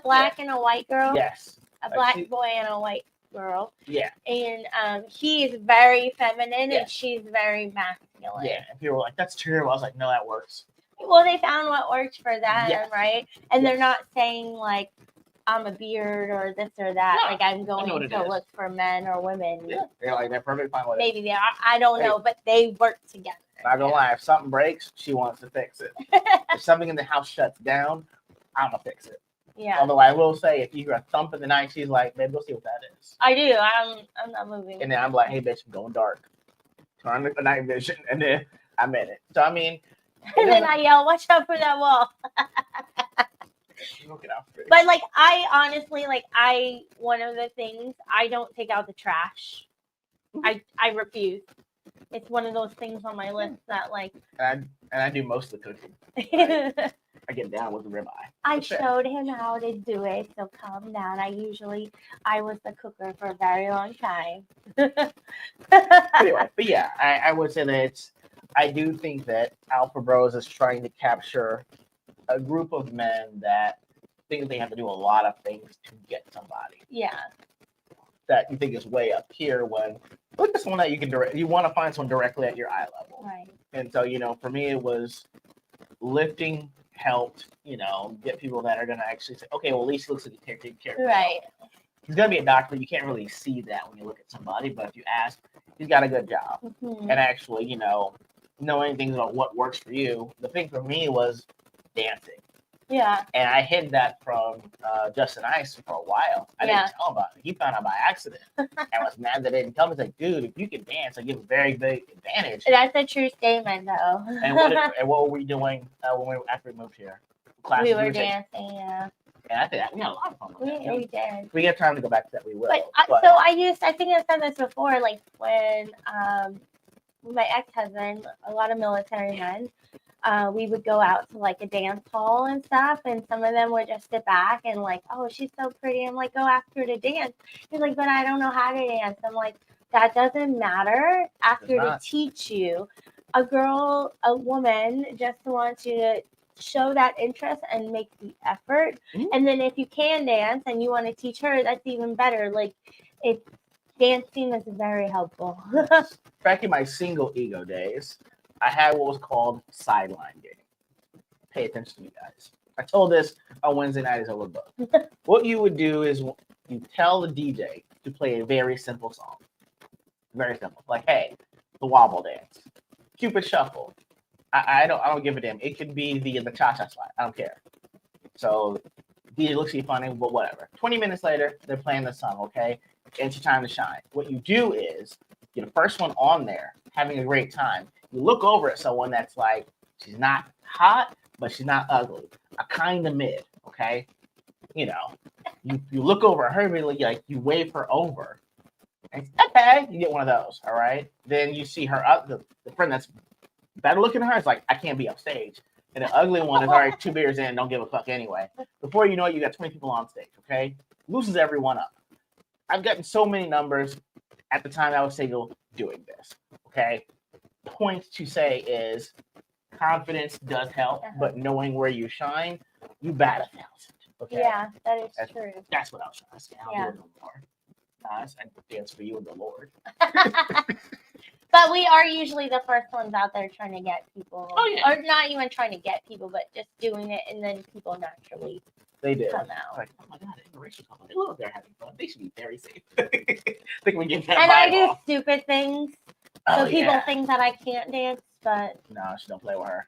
black and a white girl. Yes. A black boy and a white girl. Yeah. And he is very feminine and she's very masculine. Yeah. And people were like, that's terrible. I was like, no, that works. Well, they found what works for them, right? And they're not saying, like, I'm a beard or this or that. No, like, I'm going to look for men or women. Yeah. They're perfectly fine with it. Maybe they are. I don't know, but they work together. Not gonna lie, if something breaks, she wants to fix it. If something in the house shuts down, I'm gonna fix it. Yeah. Although I will say, if you hear a thump in the night, she's like, "Babe, go see what that is." I do. I'm not moving. And then I'm like, "Hey, bitch, I'm going dark. Turn the night vision," and then I'm in it. So I mean. And then I yell, "Watch out for that wall!" But I honestly one of the things, I don't take out the trash. I refuse. it's one of those things on my list that like. And I do most of the cooking. Right? I get down with the ribeye. I showed him how to do it, so calm down. I was the cooker for a very long time. Anyway, but yeah, I would say that I do think that Alpha Bros is trying to capture a group of men that think they have to do a lot of things to get somebody. Yeah. That you think is way up here when look at someone that you want to find someone directly at your eye level. Right. And so, for me it was lifting helped, get people that are gonna actually say, okay, well at least he looks like he's taking care of himself. Right. He's gonna be a doctor, you can't really see that when you look at somebody, but if you ask, he's got a good job. Mm-hmm. And actually, knowing things about what works for you. The thing for me was dancing. Yeah. And I hid that from Justin Ice for a while. I didn't tell him about it. He found out by accident. I was mad that they didn't tell me. He's like, dude, if you can dance, I give a very big advantage. That's a true statement, though. And what were we doing after we moved here? Classes we were dancing, yeah. And I think we had a lot of fun with that. We did. If we get time to go back to that, we will. But so I think I said this before, like when my ex-husband, a lot of military men, we would go out to like a dance hall and stuff, and some of them would just sit back and like, oh, she's so pretty. I'm like, go ask her to dance. He's like, but I don't know how to dance. I'm like, that doesn't matter. Ask her to teach you. A woman just wants you to show that interest and make the effort. Mm-hmm. And then if you can dance and you want to teach her, that's even better. Like dancing is very helpful. Back in my single ego days, I had what was called sideline game. Pay attention to me, guys. I told this on Wednesday night as I was booked. What you would do is you tell the DJ to play a very simple song. Very simple. Like, hey, the wobble dance, Cupid shuffle. I don't give a damn. It could be the cha-cha slide. I don't care. So DJ looks at you funny, but whatever. 20 minutes later, they're playing the song, okay? It's your time to shine. What you do is you're the first one on there, having a great time. You look over at someone that's like, she's not hot, but she's not ugly. A kind of mid, okay? You look over at her, really, like you wave her over. And okay, you get one of those, all right? Then you see her up, the friend that's better looking at her is like, I can't be upstage. And the ugly one is already 2 beers in, don't give a fuck anyway. Before you know it, you got 20 people on stage, okay? Loosens everyone up. I've gotten so many numbers at the time I was single doing this, okay? Point to say is confidence does help, but knowing where you shine, you bat 1,000. Okay? Yeah, that's true. That's what I was trying to say. I'll do it no more. I dance for you and the Lord. But we are usually the first ones out there trying to get people. Oh, yeah. Or not even trying to get people, but just doing it, and then people naturally come out. Like, oh my God, interracial couple. They look they're having fun. They should be very safe. Think we get that and I do off. stupid things. So people think that I can't dance, but no, she don't play with her.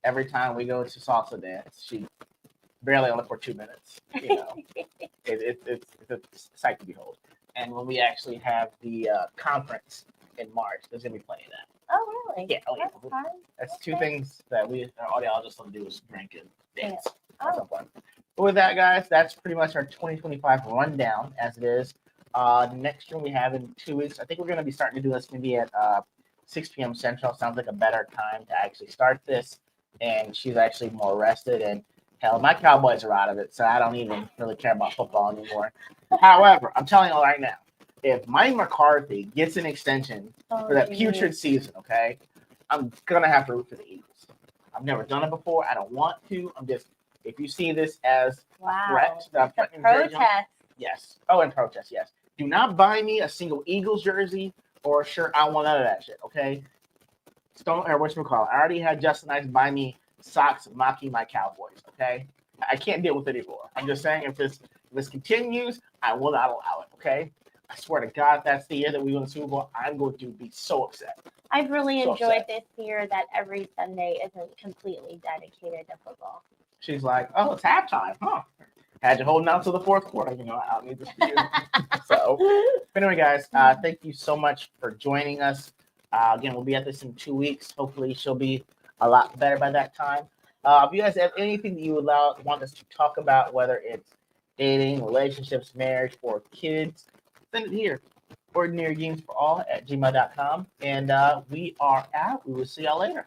Every time we go to salsa dance, she barely on it for 2 minutes. It's a sight to behold. And when we actually have the conference in March, there's gonna be plenty of that. Oh really? Yeah. Oh, yeah. That's two things that our audiologists want to do is drink and dance. Yeah. That's fun. But with that, guys, that's pretty much our 2025 rundown as it is. Next year we have in 2 weeks. I think we're going to be starting to do this maybe at 6 p.m. Central. Sounds like a better time to actually start this. And she's actually more rested. And hell, my Cowboys are out of it, so I don't even really care about football anymore. However, I'm telling you right now, if Mike McCarthy gets an extension for that putrid season, okay, I'm going to have to root for the Eagles. I've never done it before. I don't want to. I'm just, if you see this as a threat, protest. Yes. Oh, and protest, yes. Do not buy me a single Eagles jersey or shirt. I want none of that shit, okay? I already had Justin Ice buy me socks mocking my Cowboys, okay? I can't deal with it anymore. I'm just saying, if this continues, I will not allow it, okay? I swear to God, that's the year that we win the Super Bowl. I'm going to be so upset. I've really enjoyed this year that every Sunday isn't completely dedicated to football. She's like, oh, it's halftime, huh? Had you holding out to the fourth quarter, I don't need this for you. So, anyway, guys, thank you so much for joining us. Again, we'll be at this in 2 weeks. Hopefully, she'll be a lot better by that time. If you guys have anything that you would want us to talk about, whether it's dating, relationships, marriage, or kids, send it here. ordinarygamesforall@gmail.com. And we are out. We will see y'all later.